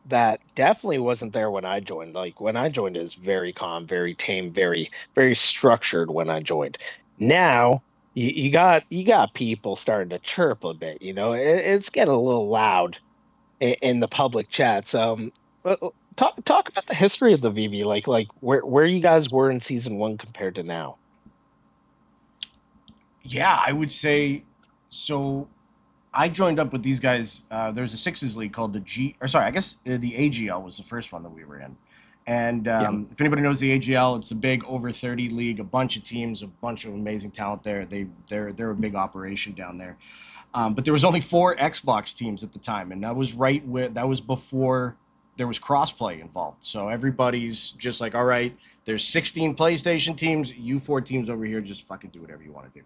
definitely wasn't there when I joined. Like when I joined, it was very calm, very tame, very structured when I joined. Now you got people starting to chirp a bit. You know, it's getting a little loud in the public chats. Talk about the history of the VV, like where you guys were in season 1 compared to now. Yeah, I would say so. I joined up with these guys. There's a sixes league called the the AGL was the first one that we were in. And if anybody knows the AGL, it's a big over 30 league, a bunch of teams, a bunch of amazing talent there. They're a big operation down there. But there was only 4 Xbox teams at the time, and that was before there was crossplay involved. So everybody's just like, all right, there's 16 PlayStation teams, you 4 teams over here, just fucking do whatever you want to do.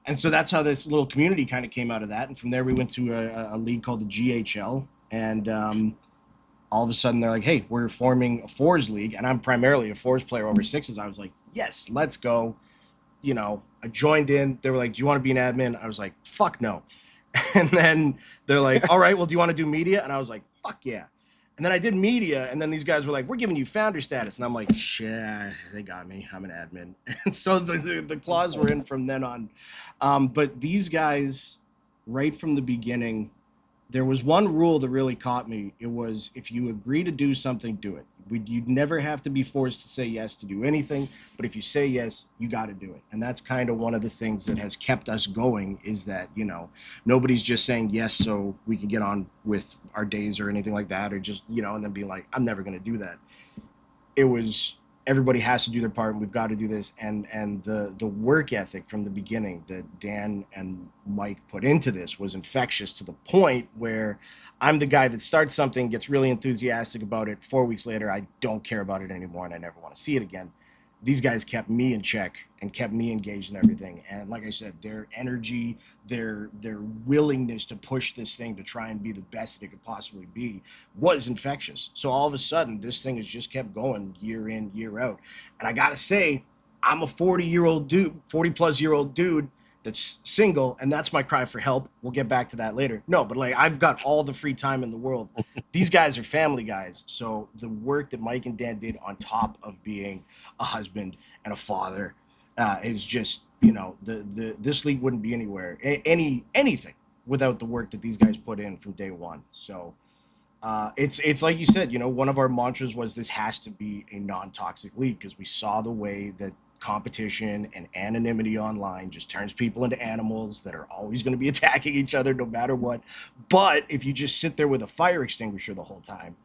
And so that's how this little community kind of came out of that. And from there, we went to a league called the GHL. And all of a sudden, they're like, hey, we're forming a 4s league. And I'm primarily a 4s player over 6s. I was like, yes, let's go. You know, I joined in. They were like, do you want to be an admin? I was like, fuck no. And then they're like, all right, well, do you want to do media? And I was like, fuck yeah. And then I did media, and then these guys were like, we're giving you founder status. And I'm like, shit, they got me. I'm an admin. And so the claws were in from then on. But these guys, right from the beginning, there was one rule that really caught me. It was, if you agree to do something, do it. You'd never have to be forced to say yes to do anything. But if you say yes, you got to do it. And that's kind of one of the things that has kept us going, is that, you know, nobody's just saying yes so we can get on with our days or anything like that, or just, you know, and then being like, I'm never going to do that. It was, everybody has to do their part, and we've got to do this. And the work ethic from the beginning that Dan and Mike put into this was infectious, to the point where I'm the guy that starts something, gets really enthusiastic about it. 4 weeks later, I don't care about it anymore, and I never want to see it again. These guys kept me in check and kept me engaged in everything. And like I said, their energy, their willingness to push this thing to try and be the best that it could possibly be was infectious. So all of a sudden, this thing has just kept going year in, year out. And I got to say, I'm a 40-year-old dude, 40-plus-year-old dude that's single, and that's my cry for help. We'll get back to that later. No, but like, I've got all the free time in the world. These guys are family guys. So the work that Mike and Dan did on top of being a husband and a father is just, you know, this league wouldn't be anywhere, anything without the work that these guys put in from day one. So it's like you said, you know, one of our mantras was, this has to be a non-toxic league, because we saw the way that competition and anonymity online just turns people into animals that are always going to be attacking each other no matter what. But if you just sit there with a fire extinguisher the whole time,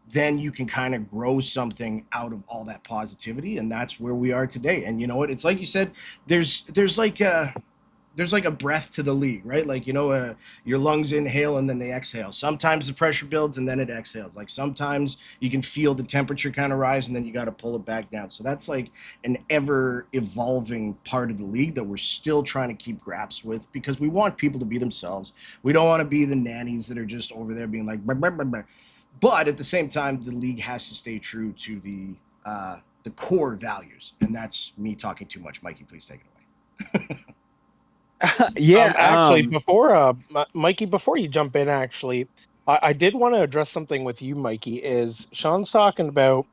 then you can kind of grow something out of all that positivity. And that's where we are today. And you know what? It's like you said, there's like a breath to the league, right? Like, you know, your lungs inhale and then they exhale. Sometimes the pressure builds and then it exhales. Like sometimes you can feel the temperature kind of rise and then you got to pull it back down. So that's like an ever evolving part of the league that we're still trying to keep graps with, because we want people to be themselves. We don't want to be the nannies that are just over there being like, bah, bah, bah, bah. But at the same time, the league has to stay true to the core values. And that's me talking too much. Mikey, please take it away. Yeah, actually, before Mikey, before you jump in, actually, I did want to address something with you, Mikey. Is Sean's talking about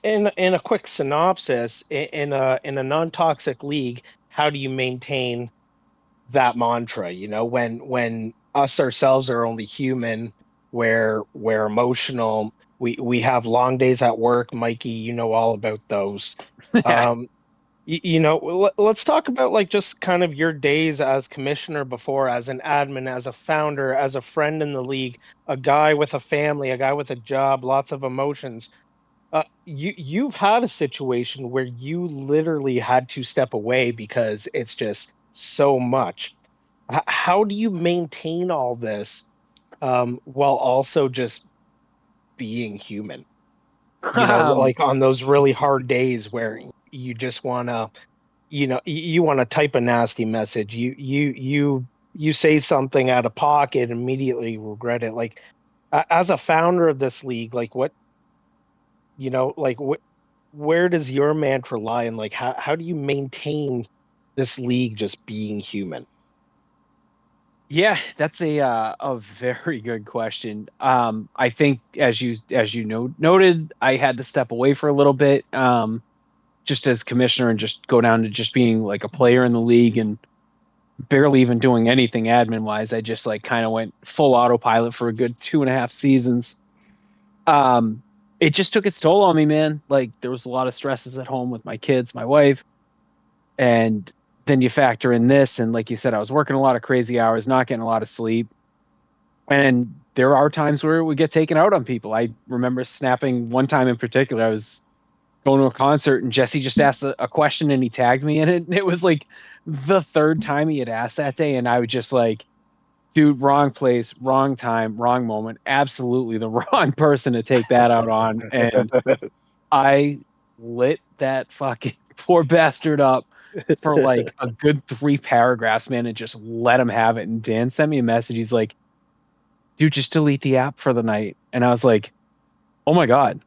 in a quick synopsis, in a non-toxic league, how do you maintain that mantra? You know, when us ourselves are only human, we're emotional. We have long days at work, Mikey. You know all about those. Let's talk about like just kind of your days as commissioner before, as an admin, as a founder, as a friend in the league, a guy with a family, a guy with a job, lots of emotions. You've had a situation where you literally had to step away because it's just so much. How do you maintain all this while also just being human? Um, Like on those really hard days where you just want to, you want to type a nasty message. You say something out of pocket, immediately regret it. Like as a founder of this league, like what, like what, where does your mantra lie, and like how do you maintain this league just being human? Yeah, that's a very good question. I think as you noted, I had to step away for a little bit, just as commissioner, and just go down to just being like a player in the league and barely even doing anything admin wise. I just like kind of went full autopilot for a good 2.5 seasons. Um, it just took its toll on me, man. Like there was a lot of stresses at home with my kids, my wife, and then you factor in this, and like you said, I was working a lot of crazy hours, not getting a lot of sleep. And there are times where it would get taken out on people. I remember snapping one time in particular. I was going to a concert and Jesse just asked a question and he tagged me in it. And it was like the third time he had asked that day. And I was just like, dude, wrong place, wrong time, wrong moment. Absolutely the wrong person to take that out on. And I lit that fucking poor bastard up for like a good 3 paragraphs, man, and just let him have it. And Dan sent me a message. He's like, dude, just delete the app for the night. And I was like, oh my God.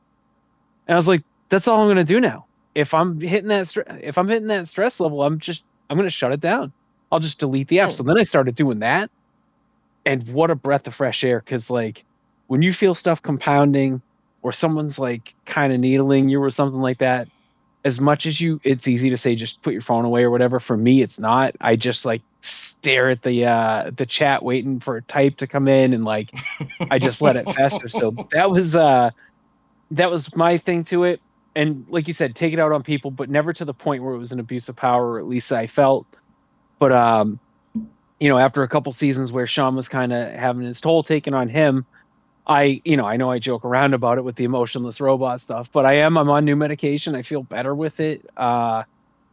And I was like, that's all I'm gonna do now. If I'm hitting that stress level, I'm gonna shut it down. I'll just delete the app. So then I started doing that, and what a breath of fresh air. Because like when you feel stuff compounding, or someone's like kind of needling you or something like that, as much as it's easy to say just put your phone away or whatever. For me, it's not. I just like stare at the chat waiting for a type to come in, and like I just let it fester. So that was my thing to it. And like you said, take it out on people, but never to the point where it was an abuse of power, or at least I felt. But after a couple seasons where Sean was kind of having his toll taken on him, I know I joke around about it with the emotionless robot stuff, but I'm on new medication. I feel better with it. I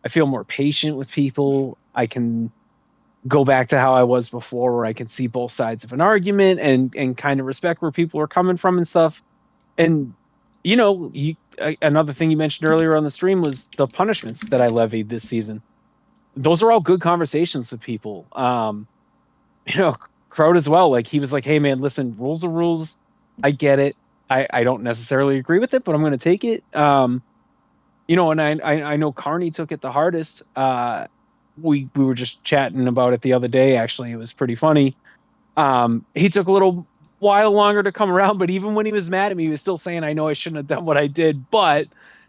feel more patient with people. I can go back to how I was before, where I can see both sides of an argument and kind of respect where people are coming from and stuff. And another thing you mentioned earlier on the stream was the punishments that I levied this season. Those are all good conversations with people. Kraut as well. Like he was like, "Hey man, listen, rules are rules. I get it. I don't necessarily agree with it, but I'm going to take it." And I know Carney took it the hardest. We were just chatting about it the other day. Actually, it was pretty funny. He took a little while longer to come around, but even when he was mad at me, he was still saying, "I know I shouldn't have done what I did." But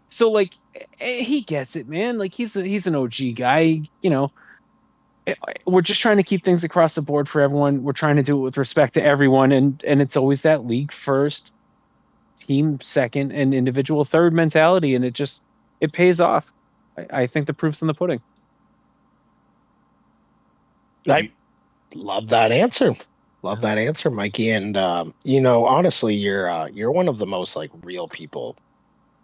so like he gets it, man. Like he's an OG guy. We're just trying to keep things across the board for everyone. We're trying to do it with respect to everyone, and it's always that league first, team second, and individual third mentality, and it pays off. I think the proof's in the pudding. I love that answer. Love that answer, Mikey. And honestly, you're one of the most like real people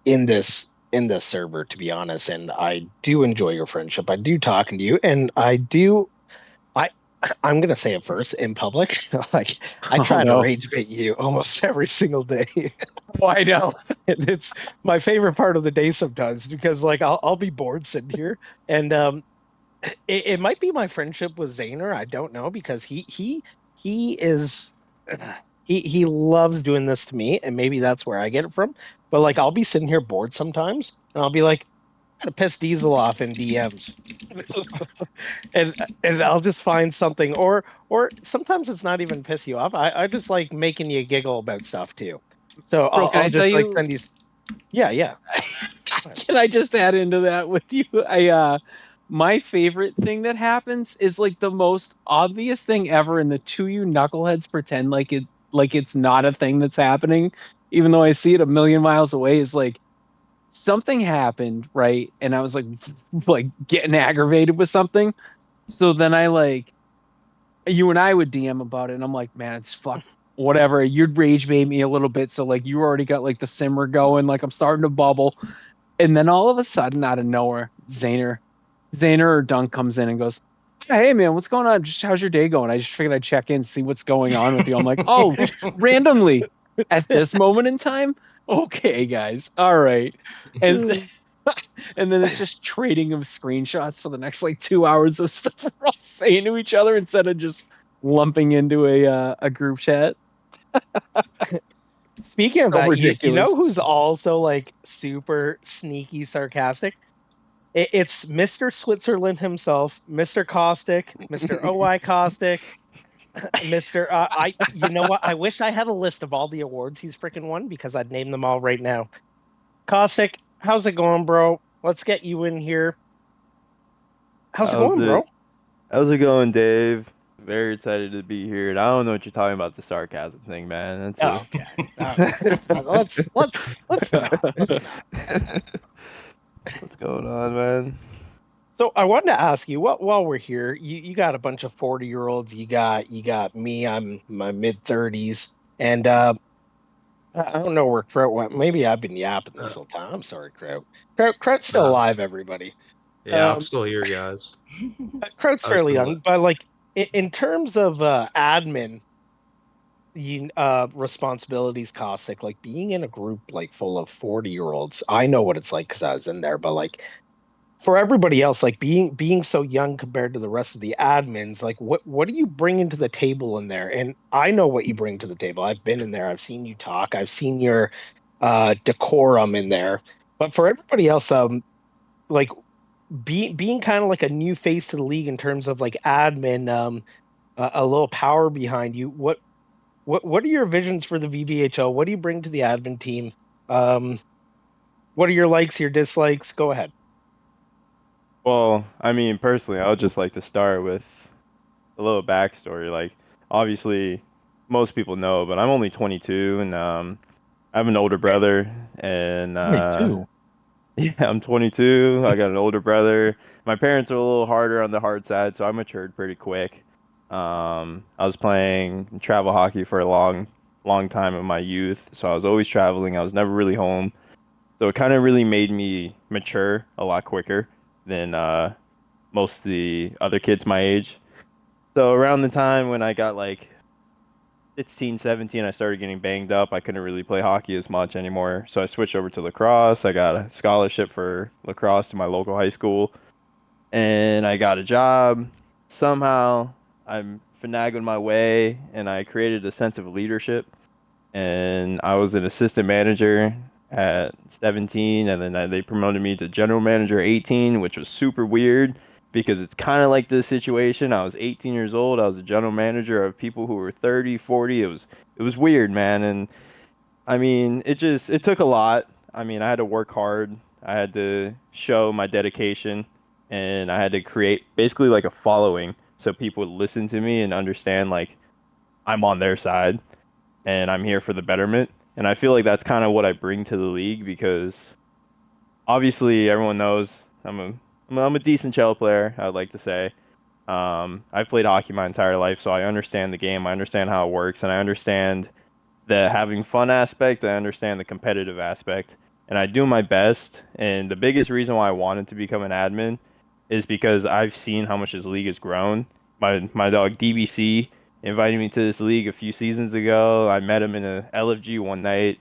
in this server, to be honest. And I do enjoy your friendship. I do talking to you, and I'm gonna say it first in public. Like I try to rage bait you almost every single day. Oh, I know. And it's my favorite part of the day sometimes, because like I'll be bored sitting here, and it might be my friendship with Zaner. I don't know, because he is he loves doing this to me, and maybe that's where I get it from. But like I'll be sitting here bored sometimes, and I'll be like, "I'm gonna piss Diesel off in DMs," and I'll just find something, or sometimes it's not even piss you off. I just like making you giggle about stuff too. So Bro, can I'll I tell just like you? send these. Yeah. Can I just add into that with you? My favorite thing that happens is like the most obvious thing ever, and the two you knuckleheads pretend like it's not a thing that's happening, even though I see it a million miles away. Is like something happened, right? And I was like getting aggravated with something. So then I like you and I would DM about it, and I'm like, man, it's fuck whatever. You'd rage bait me a little bit, so like you already got like the simmer going, like I'm starting to bubble, and then all of a sudden, out of nowhere, Zaner or Dunk comes in and goes, "Hey man, what's going on? Just how's your day going? I just figured I'd check in, see what's going on with you." I'm like, "Oh, randomly at this moment in time, okay, guys, all right," and. And then it's just trading of screenshots for the next like 2 hours of stuff we're all saying to each other instead of just lumping into a group chat. Speaking of So that, you ridiculous. know who's also like super sneaky sarcastic? It's Mr. Switzerland himself, Mr. Caustic, Mr. OI Caustic, Mr. You know what? I wish I had a list of all the awards he's freaking won because I'd name them all right now. Caustic, how's it going, bro? Let's get you in here. How's it How's going, bro? it? How's it going, Dave? Very excited to be here, and I don't know what you're talking about the sarcasm thing, man. That's Oh, okay. Okay. Let's not. Let's not. What's going on, man? So I wanted to ask you, what while we're here, you got a bunch of 40-year-olds. You got me. I'm in my mid 30s, and I don't know where Kraut went. Maybe I've been yapping this whole time. I'm sorry, Kraut. Kraut's still Nah. alive, everybody. Yeah, I'm Um, still here, guys. Kraut's I was fairly gonna young, but like in terms of admin, responsibilities, Caustic, like being in a group like full of 40-year-olds, I know what it's like because I was in there, but like for everybody else, like being so young compared to the rest of the admins, like what do you bring into the table in there? And I know what you bring to the table. I've been in there. I've seen you talk. I've seen your decorum in there. But for everybody else, like being kind of like a new face to the league in terms of like admin, a little power behind you. What are your visions for the VVHL? What do you bring to the admin team? Um, what are your likes, your dislikes? Go ahead. Well, I mean, personally, I would just like to start with a little backstory. Like, obviously, most people know, but I'm only 22, and I have an older brother, and 22. yeah, I'm 22. I got an older brother. My parents are a little harder on the hard side, so I matured pretty quick. I was playing travel hockey for a long time in my youth, so I was always traveling. I was never really home. So it kind of really made me mature a lot quicker than most of the other kids my age. So around the time when I got like 16, 17, I started getting banged up. I couldn't really play hockey as much anymore. So I switched over to lacrosse. I got a scholarship for lacrosse to my local high school, and I got a job. Somehow I'm finagling my way, and I created a sense of leadership. And I was an assistant manager at 17, and then they promoted me to general manager at 18, which was super weird because it's kind of like this situation. I was 18 years old. I was a general manager of people who were 30, 40. It was weird, man. And I mean, it took a lot. I mean, I had to work hard. I had to show my dedication, and I had to create basically like a following so people would listen to me and understand like I'm on their side and I'm here for the betterment. And I feel like that's kind of what I bring to the league because obviously everyone knows I'm a decent cello player, I would like to say. I've played hockey my entire life, so I understand the game. I understand how it works, and I understand the having fun aspect. I understand the competitive aspect, and I do my best. And the biggest reason why I wanted to become an admin is because I've seen how much this league has grown. My dog DBC invited me to this league a few seasons ago. I met him in a LFG one night,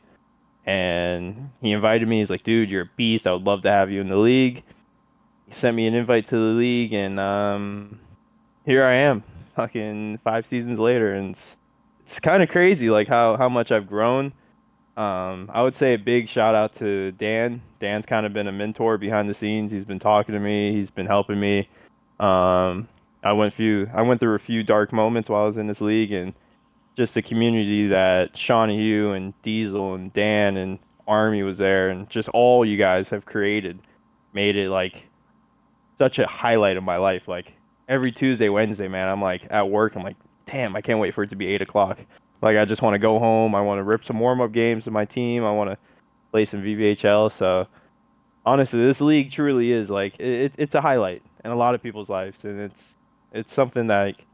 and he invited me. He's like, "Dude, you're a beast. I would love to have you in the league." He sent me an invite to the league, and here I am, fucking 5 seasons later, and it's kind of crazy, like how much I've grown. I would say a big shout out to Dan. Dan's kind of been a mentor behind the scenes. He's been talking to me. He's been helping me. Um, I went through a few dark moments while I was in this league, and just the community that Sean Hugh and Diesel and Dan and Army was there, and just all you guys have created, made it like such a highlight of my life. Like every Tuesday, Wednesday, man, I'm like at work. I'm like, damn, I can't wait for it to be 8 o'clock. Like I just want to go home. I want to rip some warm up games with my team. I want to play some VVHL. So honestly, this league truly is like it's a highlight in a lot of people's lives, and it's something that like,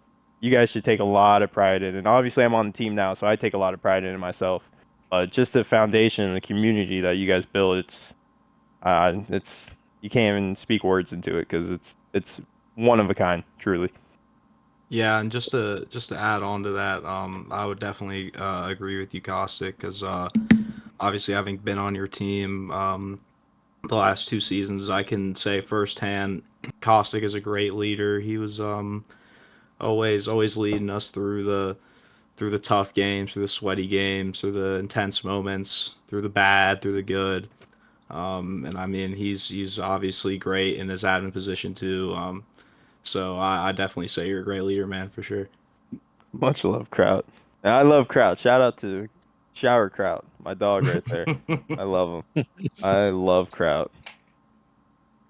you guys should take a lot of pride in. And obviously, I'm on the team now, so I take a lot of pride in it myself. But just the foundation and the community that you guys build, it's you can't even speak words into it because it's one of a kind, truly. Yeah, and just to add on to that, I would definitely agree with you, Caustic, because obviously having been on your team the last 2 seasons, I can say firsthand, Caustic is a great leader. He was always leading us through the tough games, through the sweaty games, through the intense moments, through the bad, through the good. And I mean, he's obviously great in his admin position too. So I definitely say you're a great leader, man, for sure. Much love, Kraut. And I love Kraut. Shout out to Shower Kraut, my dog right there. I love him. I love Kraut.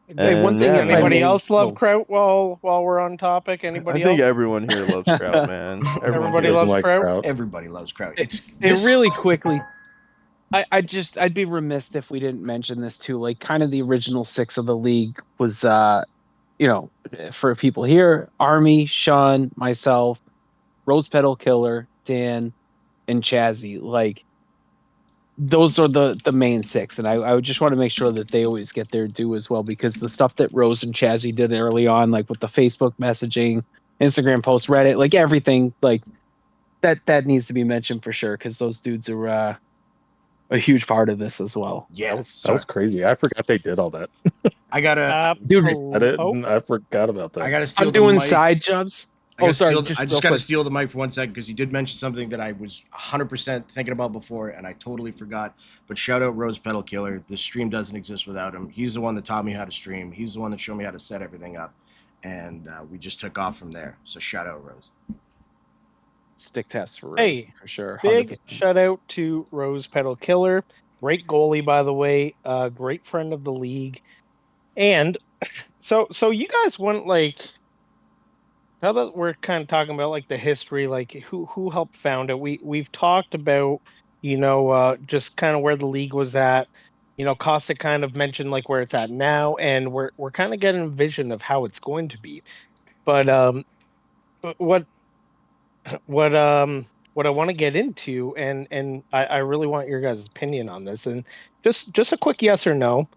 Hey, one And thing yeah, if I Anybody may- else love oh, Kraut while we're on topic? I Anybody think else? everyone here loves Kraut, man. Everybody here. loves Doesn't like Kraut? Kraut. Everybody loves Kraut. It's Hey, this. really quickly, I'd be remiss if we didn't mention this too. Like, kind of the original six of the league was, for people here, Army, Sean, myself, Rose Petal Killer, Dan, and Chazzy. Like, those are the main six, and I would just want to make sure that they always get their due as well, because the stuff that Rose and Chazzy did early on, like with the Facebook messaging, Instagram posts, Reddit, like everything, like that needs to be mentioned for sure, because those dudes are a huge part of this as well. Yeah, That was crazy. I forgot they did all that. I gotta, Dude, Said it, Oh, and I forgot about that. I gotta steal I'm the doing mic. side jobs. I gotta sorry, steal, just I real just gotta quick. steal the mic for 1 second because you did mention something that I was 100% thinking about before and I totally forgot. But shout out Rose Petal Killer. The stream doesn't exist without him. He's the one that taught me how to stream. He's the one that showed me how to set everything up, and we just took off from there. So shout out Rose. Stick test for Rose, Hey, for sure. big 100%. shout out to Rose Petal Killer. Great goalie, by the way. Great friend of the league. And so you guys went like, now that we're kind of talking about like the history, like who helped found it. We've talked about, just kind of where the league was at. Costa kind of mentioned like where it's at now, and we're kind of getting a vision of how it's going to be. But what what what I want to get into, and I really want your guys' opinion on this, and just a quick yes or no.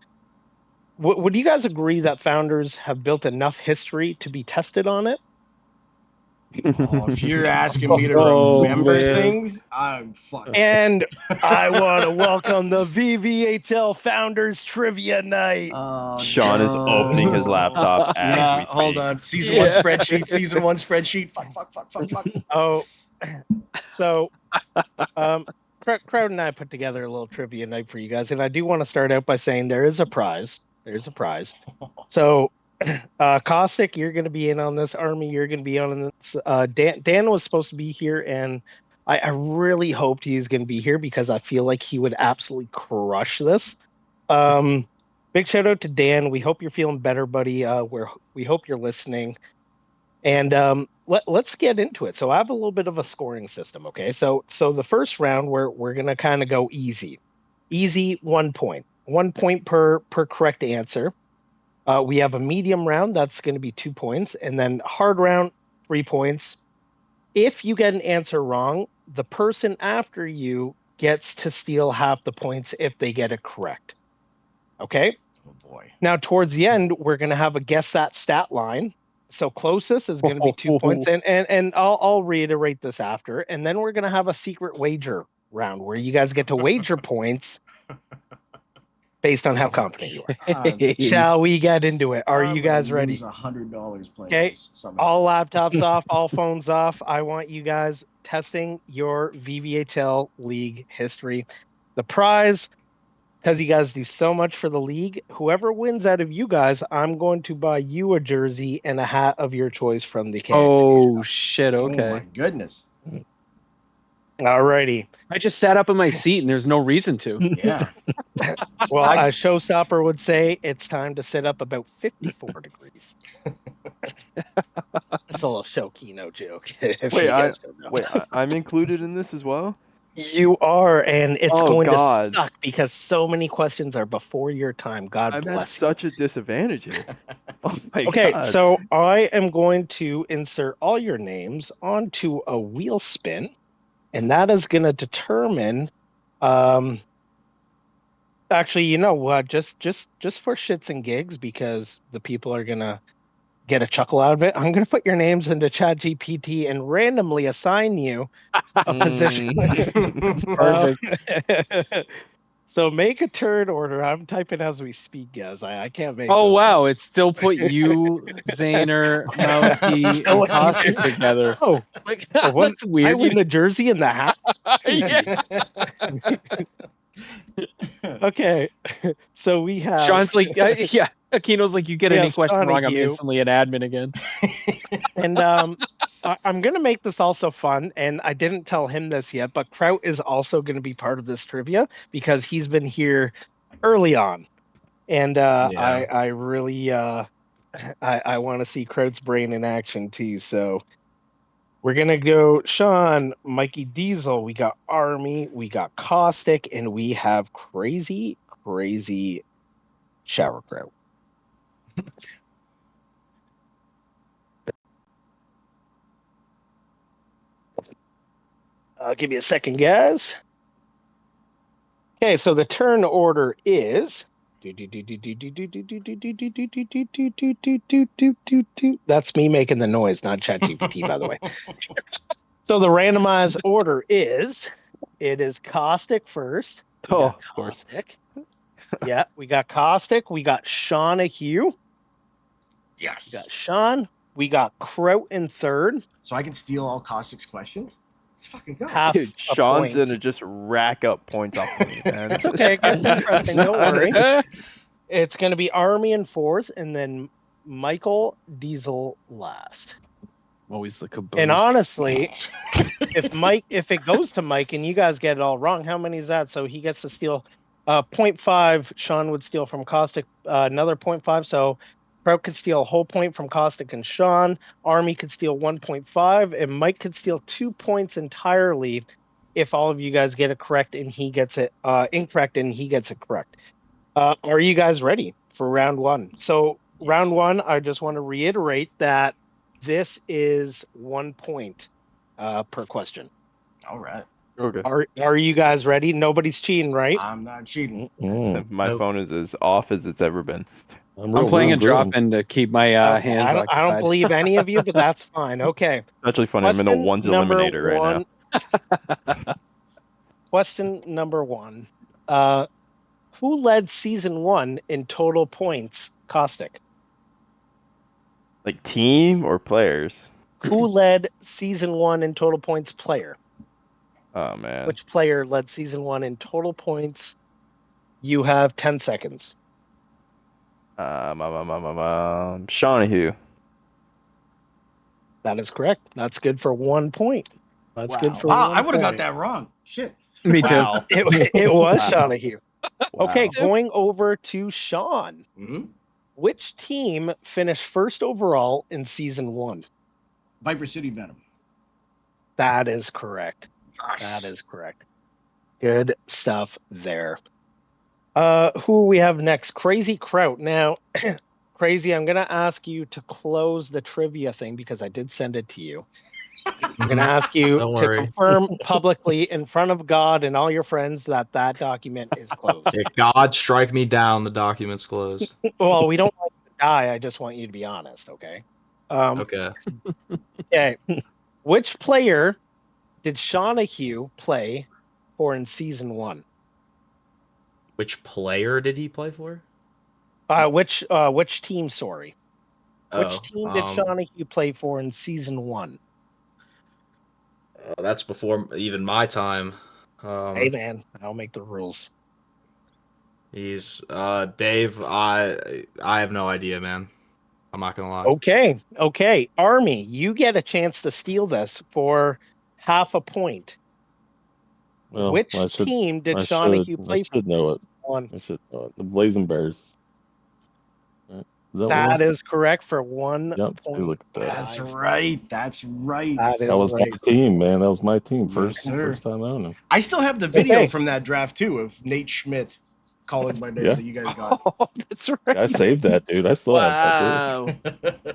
Would you guys agree that founders have built enough history to be tested on it? Oh, if you're asking me to Oh, remember man. things, I'm fucked. And I want to welcome the VVHL Founders Trivia Night. Sean is opening his no. laptop as Yeah, we speak. hold on. Season one spreadsheet. Season one spreadsheet. Fuck. Oh, so Kraut and I put together a little trivia night for you guys, and I do want to start out by saying there is a prize. There's a prize. So, Caustic, you're going to be in on this. Army, you're going to be on this. Dan was supposed to be here, and I really hoped he's going to be here because I feel like he would absolutely crush this. Big shout out to Dan. We hope you're feeling better, buddy. We hope you're listening. And let's get into it. So I have a little bit of a scoring system. Okay, so the first round we're gonna kind of go easy, 1 point, 1 point per correct answer. We have a medium round that's going to be 2 points, and then hard round 3 points. If you get an answer wrong, the person after you gets to steal half the points if they get it correct. Okay. Oh boy. Now towards the end, we're gonna have a guess that stat line. So closest is going to be 2 points, and I'll reiterate this after, and then we're going to have a secret wager round where you guys get to wager points based on how confident you are. Shall we get into it? Are you guys ready? $100 playing Okay. this somehow. All laptops off, all phones off. I want you guys testing your VVHL league history. The prize, because you guys do so much for the league, whoever wins out of you guys, I'm going to buy you a jersey and a hat of your choice from the KXP Oh shop. shit! Oh my Okay. goodness. Alrighty. I just sat up in my seat, and there's no reason to. Yeah. Well, a showstopper would say it's time to sit up about 54 degrees. It's a little Shokino joke. If Wait, you guys don't know. I'm included in this as well. You are, and it's Oh, going God. to suck because so many questions are before your time. God I'm at bless you. such a disadvantage here. Oh my Okay, God. so I am going to insert all your names onto a wheel spin, and that is going to determine. Actually, you know what? Just for shits and gigs, because the people are gonna get a chuckle out of it. I'm gonna put your names into ChatGPT and randomly assign you a position. Mm. So make a turn order. I'm typing as we speak, guys. I can't make Oh this. wow, it still put you, Zaner, Mowski, Still and in Caustic there. together. Oh, Like, what? that's weird. I win the jersey and the hat. Yeah. Okay, so we have Sean's like, yeah. Aquino's like, you get We any have question Shawnee wrong, I'm Hugh. instantly an admin again. And I'm gonna make this also fun, and I didn't tell him this yet, but Kraut is also gonna be part of this trivia because he's been here early on, and Yeah. I really I want to see Kraut's brain in action too. So we're gonna go Sean, Mikey Diesel. We got Army, we got Caustic, and we have crazy Shower Kraut. I'll give you a second, guys. Okay, so the turn order is. That's me making the noise, not ChatGPT, by the way. So the randomized order is. It is Caustic first. We Oh, got of course. Caustic. Yeah, we got Caustic. We got Shawnahue. Yes. We got Sean. We got Kraut in third. So I can steal all Caustic's questions? Let's fucking go. Half Dude, a Sean's point. gonna just rack up points off of me, man. It's okay. It gets interesting. Don't worry. It's going to be Army in fourth, and then Michael Diesel last. Always the caboose. And honestly, if it goes to Mike and you guys get it all wrong, how many is that? So he gets to steal 0.5. Sean would steal from Caustic another 0.5. So Kraut could steal a whole point from Caustic and Sean. Army could steal 1.5, and Mike could steal 2 points entirely if all of you guys get it correct and he gets it incorrect and he gets it correct. Are you guys ready for round one? So round one, I just want to reiterate that this is 1 point per question. All right. Okay. Are you guys ready? Nobody's cheating, right? I'm not cheating. My Nope. phone is as off as it's ever been. I'm playing a drop in to keep my hands I don't occupied. believe any of you, but that's fine. Okay. It's actually funny. I'm in the Question ones number eliminator right now. Question number one. Who led season 1 in total points? Caustic. Like team or players? Who led season 1 in total points? Player. Oh man. Which player led season 1 in total points? You have 10 seconds. Shawnahue. That is correct. That's good for 1 point. That's good for Wow, 1 I would have got point. that wrong. Shit. Me too. Wow. It was Wow. Shawnahue. Okay, Wow. going over to Sean. Mm-hmm. Which team finished first overall in season 1? Viper City Venom. That is correct. That is correct. Good stuff there. Who we have next? Crazy Kraut. Now, Crazy, I'm gonna ask you to close the trivia thing because I did send it to you. I'm gonna ask you Don't to worry. confirm publicly in front of God and all your friends that that document is closed. If God strike me down, the document's closed. Well, we don't want you to die. I just want you to be honest, okay? Okay. Okay. Which player did Shawnahue play for in season 1? Which player did he play for? Which team? Sorry. Which Oh, team did Shawnahue play for in season 1? That's before even my time. Hey man, I'll make the rules. He's Dave. I have no idea, man. I'm not gonna lie. Okay. Army, you get a chance to steal this for half a point. Well, Which I should- team did I Shawnahue play should know it. on? I should know it. The Blazing Bears. what it That was? is correct for 1 Yep. Hey, point. look at that. That's right. That's right. That is That was right. my team, man. That was my team. Yes, First sir. time owning. I still have the video Okay. from that draft too of Nate Schmidt calling my name Yeah. that you guys got. Oh, that's right. I saved that, dude. I still have that too. Wow.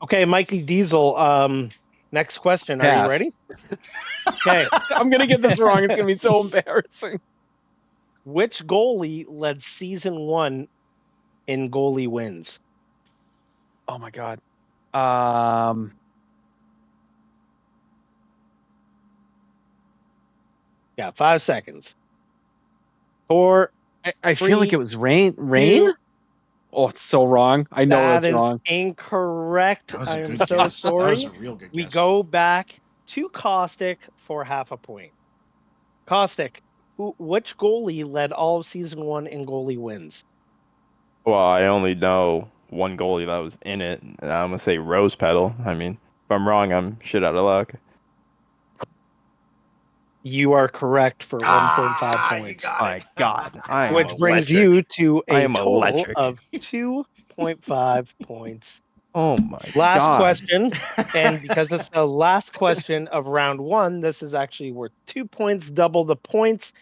Okay, Mikey Diesel. Next question. Are you Pass. ready? Okay. I'm gonna get this wrong. It's gonna be so embarrassing. Which goalie led season 1 in goalie wins? Oh my god. Yeah, 5 seconds. 4. I feel like 3, it was Rain. Rain? 2. Oh, it's so wrong. I know That that's is wrong. incorrect. That was I a am good so guess. That was sorry. a real good We guess. go back to Caustic for half a point. Caustic, which goalie led all of season 1 in goalie wins? Well, I only know one goalie that was in it, and I'm gonna say Rose Petal. I mean, if I'm wrong, I'm shit out of luck. You are correct for 1.5 You points. got My it. God, I am Which brings electric. you to I a am total electric. of 2.5 points. Oh my Last God. question, and because it's the last question of round 1, this is actually worth 2 points, double the points.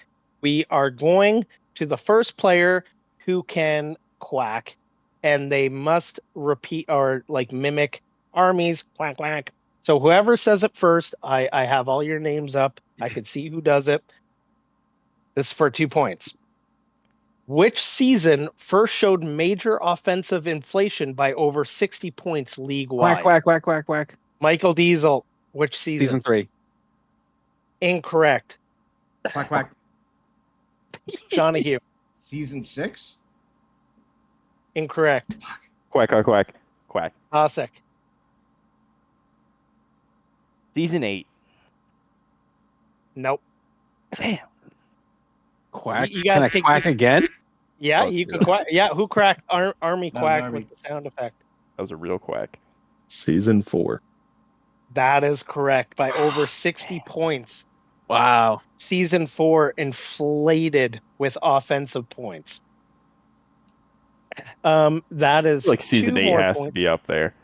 We are going to the first player who can quack, and they must repeat or like mimic Army's quack quack. So whoever says it first, I have all your names up. I can see who does it. This is for 2 points. Which season first showed major offensive inflation by over 60 points league-wide? Quack, quack, quack, quack, quack. Michael Diesel, which season? Season 3. Incorrect. Quack quack. Jonahue, Season 6. incorrect. Quack, quack, quack, quack. Osek, Season 8. nope. Damn. Quack. You Can guys I take quack this- again? Yeah, Oh, you yeah. could quack. Yeah, who cracked? Army That was quack Army. with the sound effect. That was a real quack. Season 4. That is correct by over 60 points. Wow. Season 4 inflated with offensive points. That is Like season 2 8 more has to points. be up there.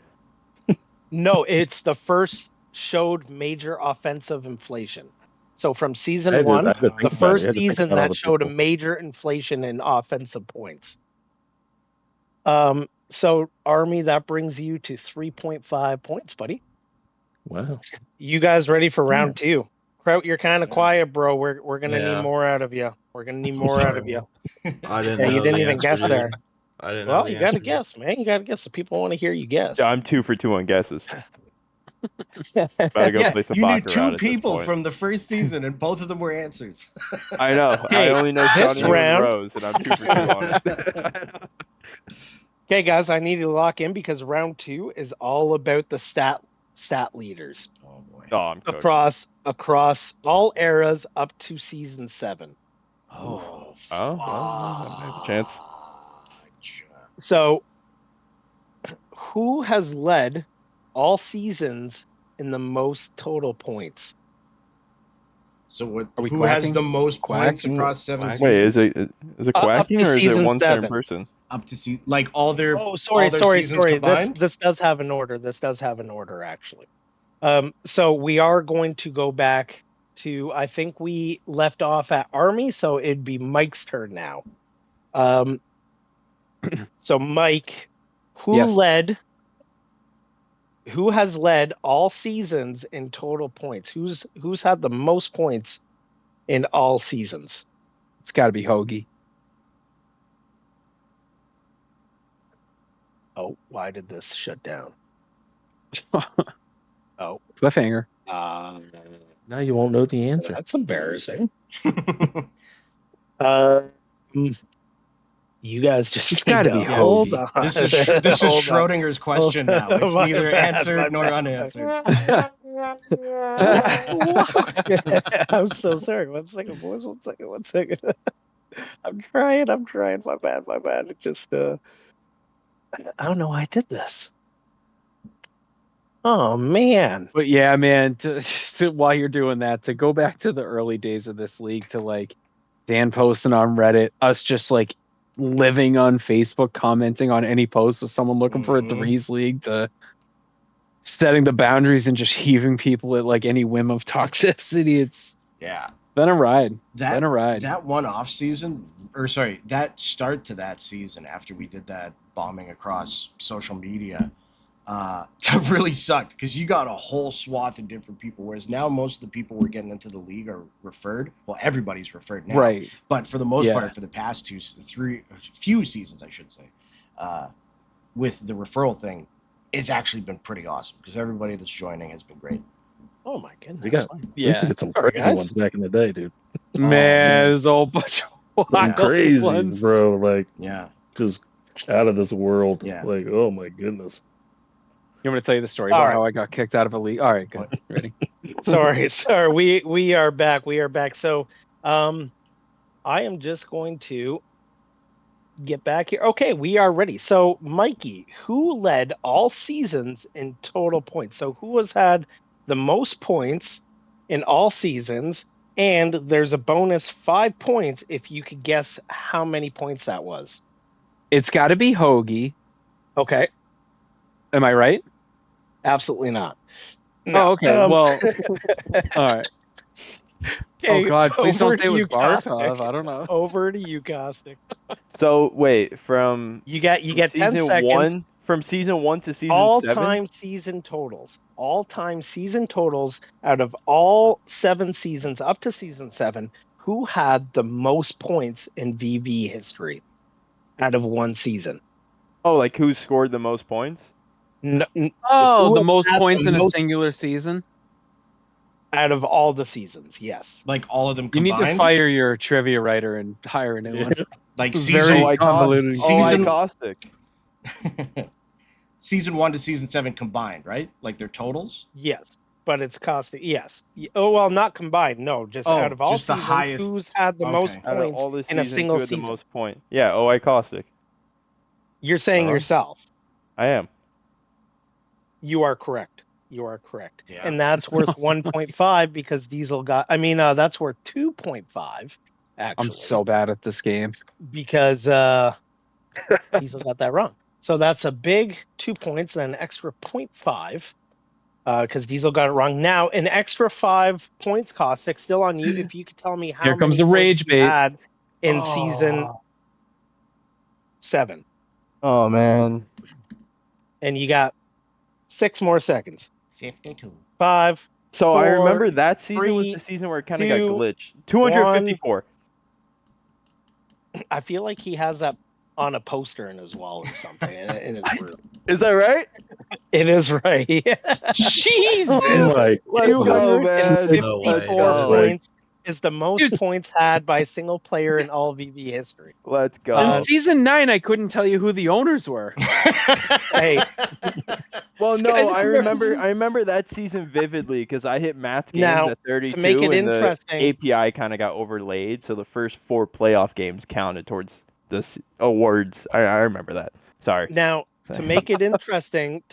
No, it's the first showed major offensive inflation. So from season I had to- 1, I had to think the about it. I first had to think season about all that the showed a people. major inflation in offensive points. So Army, that brings you to 3.5 points, buddy. Wow. You guys ready for round 2? Kraut, you're kind of Sir. quiet, bro. We're gonna need Yeah. more out of you. We're gonna need I'm more out sorry, of you. I didn't Yeah, know you didn't the even answer, guess dude. there. I didn't know Well, the you gotta answer. guess, man. You gotta guess. The people want to hear you guess. Yeah, I'm 2 for 2 on guesses. Gotta go Yeah, play some you knew baccarat 2 at this people point. from the first season, and both of them were answers. I know. Hey, I only know this Johnny round- and Rose, and I'm 2 for 2 on it. Okay, guys, I need to lock in because round 2 is all about the stat leaders Oh boy. Oh, I'm cooked. across all eras up to season 7. Oh. Oh, well, I have a chance. fudge. So, who has led all seasons in the most total points? So what? Are we Who has quacking? the most points Quacking? across 7 Quack. seasons? Wait, is it Up to quacking or is it season one certain 7. person? Up to see like all their Oh, sorry. all their seasons This combined? this does have an order. This does have an order actually. So we are going to go back to, I think we left off at Army, so it'd be Mike's turn now. So Mike, who Yes. has led all seasons in total points? Who's had the most points in all seasons? It's got to be Hoagie. Oh, why did this shut down? Oh, Cliffhanger. Now you won't know the answer. that's embarrassing. You guys just It's gotta need be to hold Hoagie. on. This is Hold on. Schrodinger's question now. It's My neither bad, answered my nor bad. unanswered. I'm so sorry. 1 second, boys. 1 second. 1 second. I'm trying. My bad. It just I don't know why I did this. Oh man. But yeah, man, while you're doing that, to go back to the early days of this league, to like Dan posting on Reddit, us just like living on Facebook, commenting on any post with someone looking for a Mhm. threes league to setting the boundaries and just heaving people at like any whim of toxicity. It's Yeah. been a ride. That Been a ride. that one off season, or sorry, that start to that season after we did that bombing across social media, that really sucked because you got a whole swath of different people. Whereas now most of the people we're getting into the league are referred. Well, everybody's referred now, Right. but for the most Yeah. part, for the past few seasons, I should say, with the referral thing, it's actually been pretty awesome because everybody that's joining has been great. Oh my goodness. We got- Wow. We used to Yeah. get some Sorry, crazy guys. ones back in the day, dude. Man, man. there's a whole bunch of Some wild crazy, ones. bro. Like Yeah. just out of this world. Yeah. Like, oh my goodness. You want me to tell you the story All about right. how I got kicked out of a league? All right, good. Ready? Sorry. We are back. We are back. So I am just going to get back here. Okay, we are ready. So Mikey, who led all seasons in total points? So who has had the most points in all seasons? And there's a bonus 5 points if you could guess how many points that was. It's got to be Hoagie. Okay, Am I right? absolutely not. Oh, okay. Well, all right. okay, Oh God, please over don't say to it was you, Caustic. Barkov. I don't know. Over to you, Caustic. So wait, from You get from 10 season seconds. one, from season 1 to season 7. All-time season totals. All-time season totals out of all 7 seasons up to season 7. Who had the most points in VV history out of one season? Oh, like who scored the most points? Oh, Who the has most had points the in a most singular season. out of all the seasons? Yes. Like all of them You combined. need to fire your trivia writer and hire a new one. Like It's season very convoluted. Season- Caustic. season 1 to season 7 combined, right? Like their totals. Yes. But it's costing. Yes. Oh well, not combined. No, just out of all just the seasons, highest. who's had the Okay. most Out of points all the in a seasons, single who had the season? most points? Yeah, OI Caustic. You're saying Uh-huh. yourself. I am. You are correct. You are correct. Yeah. And that's worth 1.5 because Diesel got, that's worth 2.5 actually. I'm so bad at this game. because Diesel got that wrong. So that's a big 2 points and an extra 0.5 because Diesel got it wrong. Now, an extra 5 points, Caustic, still on you. If you could tell me how Here comes many the rage points you bait. had in season 7. Oh man. And you got 6 more seconds. 52. 5. So I 4, remember that season was 3, the season where it kind of got 2, glitched. 254. I feel like he has that on a poster in his wall or something in his room. Is that right? It is right. Jesus. Oh my Let's go, man. 254 go. points is the most Dude. points had by a single player in all VV history. Let's go. In season 9, I couldn't tell you who the owners were. Hey, Well, This no, guy's I nervous. remember that season vividly because I hit math games Now, at 32, to make it and interesting- the API kind of got overlaid, so the first 4 playoff games counted towards the awards. I remember that. Sorry. now to make it interesting,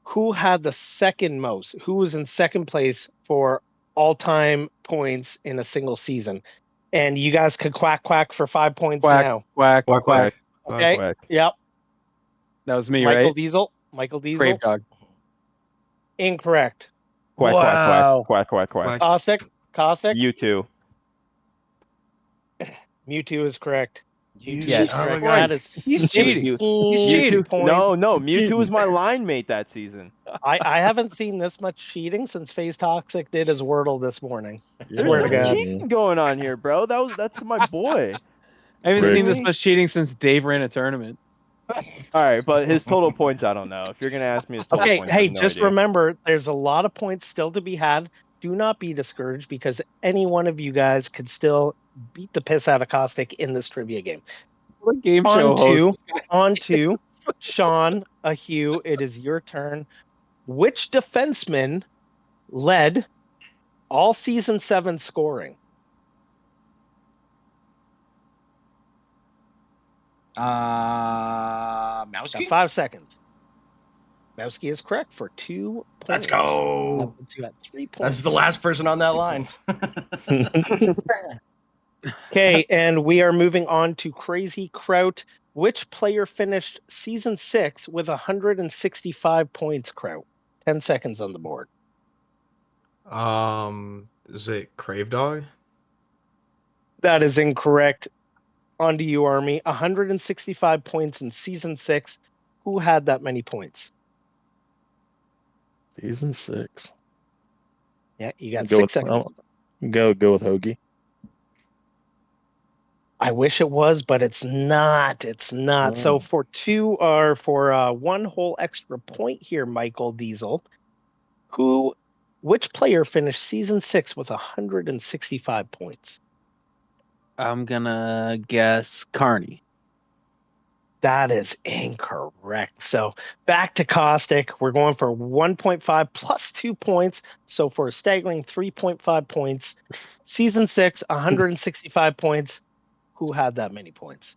who had the second most? Who was in second place for all-time points in a single season? And you guys could quack for 5 points Quack, now. quack, Quack, quack. quack. Okay. Quack. Yep. That was me, Michael right? Diesel. Michael Diesel. Grave dog. Incorrect. Quack, Wow. quack, quack, quack, quack. Caustic. You too. Mewtwo is correct. Yes. son of a That gun. is He's cheating. He's 15 cheating. points. No, Mewtwo was my line mate that season. I haven't seen this much cheating since FaZe Toxic did his Wordle this morning. There's Swear to some God. cheating going on here, bro. That's my boy. I haven't Great. seen this much cheating since Dave ran a tournament. All right, but his total points, I don't know. If you're gonna ask me his total Okay, points, I hey, have no just idea. remember there's a lot of points still to be had. Do not be discouraged because any one of you guys could still beat the piss out of Caustic in this trivia game. What game On show to, host? on to Sean, Hugh, it is your turn. Which defenseman led all season 7 scoring? Got Mousky. 5 seconds. Mowski is correct for 2 points. Let's go. That puts you at 3 points. That's the last person on that line. Okay, and we are moving on to Crazy Kraut. Which player finished season 6 with 165 points, Kraut? 10 seconds on the board. Is it Crave Dog? That is incorrect. On to you, Army. 165 points in season 6. Who had that many points? Season 6. Yeah, you got Go 6 with, seconds. go with Hoagie. I wish it was, but it's not. It's not. So Oh. for one whole extra point here, Michael Diesel. Which player finished season 6 with 165 points? I'm gonna guess Carney. That is incorrect. So back to Caustic. We're going for 1.5 plus 2 points. So for a staggering 3.5 points. Season 6, 165 points. Who had that many points?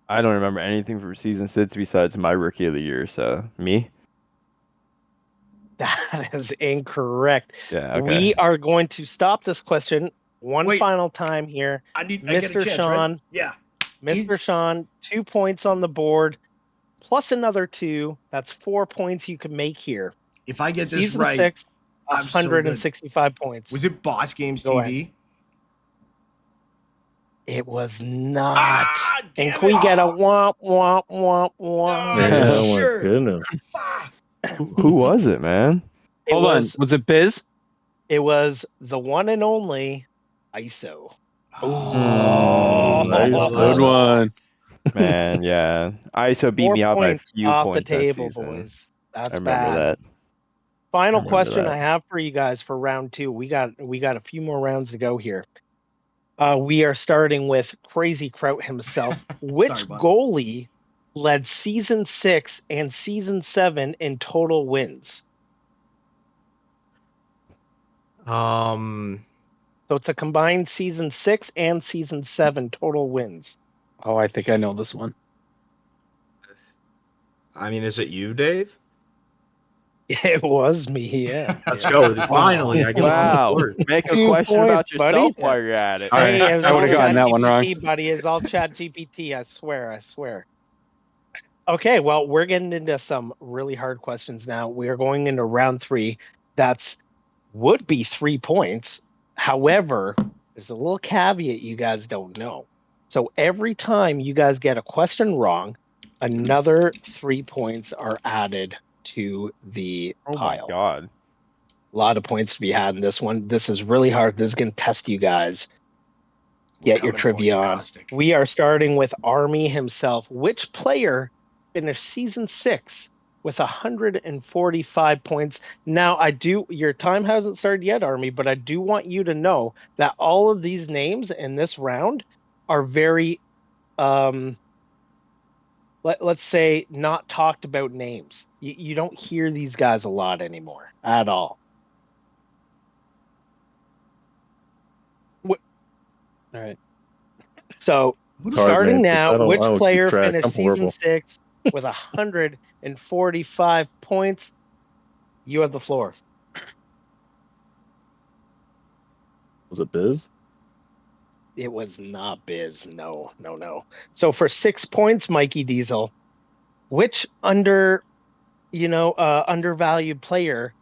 I don't remember anything from season 6 besides my rookie of the year. So me. That is incorrect. Yeah. Okay. We are going to stop this question one Wait. final time here. I get a Mr. chance, Sean. right? Yeah. Mr. Sean, 2 points on the board, plus another 2. That's 4 points you can make here. If I get this Season right, 6, I'm so good. 165 points. Was it Boss Games Go TV? It was not. And damn can we it. get a womp, womp, womp, womp? Oh, my Sure. goodness. Fuck. Who was it, man? Hold on. Was it Biz? It was the one and only ISO. Nice. Good one. Man, yeah. ISO beat 4 me out by a points few off points the table, that season. boys. That's I remember bad. that. Final remember question that. I have for you guys for round 2. We got a few more rounds to go here. We are starting with Crazy Kraut himself. Which Sorry, boss. goalie led season 6 and season 7 in total wins? So it's a combined season 6 and season 7 total wins. Oh, I think I know this one. I mean, is it you, Dave? It was me, yeah. Let's Yeah. go. Finally, I get on the Wow. board. Make a 2 question about points, buddy. yourself while you're at it. All right. Hey, it was I all would've gotten that one wrong. ChatGPT, buddy. It's all ChatGPT. I swear. Okay, well, we're getting into some really hard questions now. We are going into round 3. Would be 3 points. However, there's a little caveat you guys don't know. So every time you guys get a question wrong, another 3 points are added to the Oh my pile. god. A lot of points to be had in this one. This is really hard. This is going to test you guys. Get your Coming for you, trivia on. Caustic. We are starting with Army himself. Which player finished season 6 with 145 points? Now, your time hasn't started yet, Army, but I do want you to know that all of these names in this round are very, let's say, not talked about names. You don't hear these guys a lot anymore at all. All right. So Who Hard starting name, 'cause I now, don't- which I don't keep player track. finished I'm season horrible. 6 with 145 points? You have the floor. Was it Biz? It was not Biz. No. So for 6 points, Mikey Diesel, which undervalued player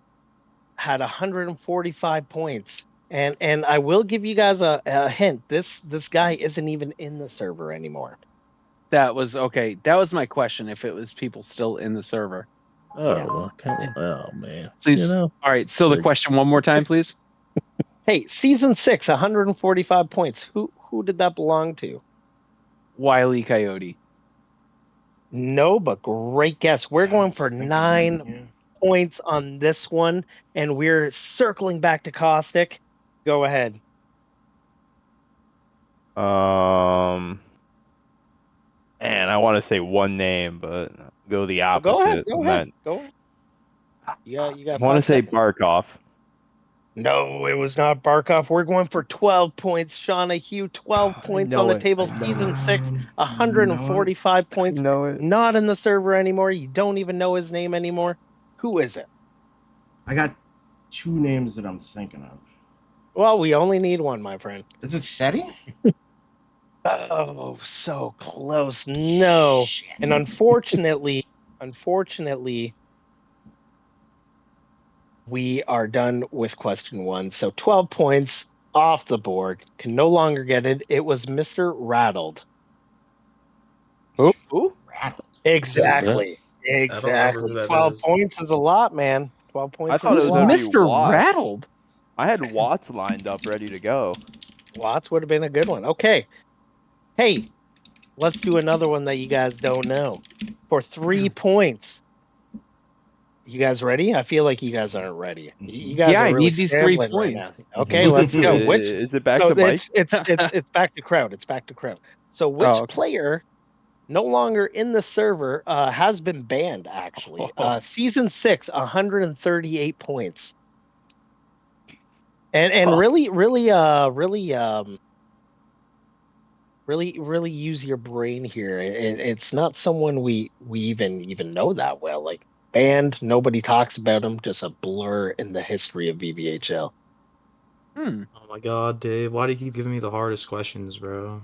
had 145 points? And I will give you guys a hint. This guy isn't even in the server anymore. That was okay. That was my question. If it was people still in the server. Oh, Yeah. well, oh man. Please. All right. So the Like- question one more time, please. Hey, season 6, 145 points. Who did that belong to? Wile E. Coyote. No, but great guess. We're I going was for thinking 9 that, yeah. points on this one, and we're circling back to Caustic. Go ahead. Man, I want to say one name, but I'll go the opposite. Go ahead. Man, Go ahead. You got I want to 5 say seconds. Barkov. No, it was not Barkov. We're going for 12 points. Shauna Hugh, 12 points on know the it. table. I know Season it. 6, 145 points. know it. Not in the server anymore. You don't even know his name anymore. Who is it? I got 2 names that I'm thinking of. Well, we only need one, my friend. Is it SETI? Oh, so close. No. Shit. And unfortunately, we are done with question 1. So 12 points off the board. Can no longer get it. It was Mr. Rattled. Who? Rattled. Exactly. I don't remember who Exactly. that 12 is. points is a lot, man. 12 I points thought is it a was gonna lot. be Mr. Watts. Rattled. I had Watts lined up ready to go. Watts would have been a good one. Okay. Hey, let's do another one that you guys don't know. For 3 points. You guys ready? I feel like you guys aren't ready. You guys Yeah, are I really need these 3 scrambling right now. points. Okay, let's go. Which Is it back so to Mike? it's back to Kraut. It's back to Kraut. So which Oh, okay. player no longer in the server has been banned actually. Season 6, 138 points. And really use your brain here. It's not someone we even know that well. Like banned, nobody talks about him, just a blur in the history of VVHL. Hmm. Oh my god, Dave, why do you keep giving me the hardest questions, bro?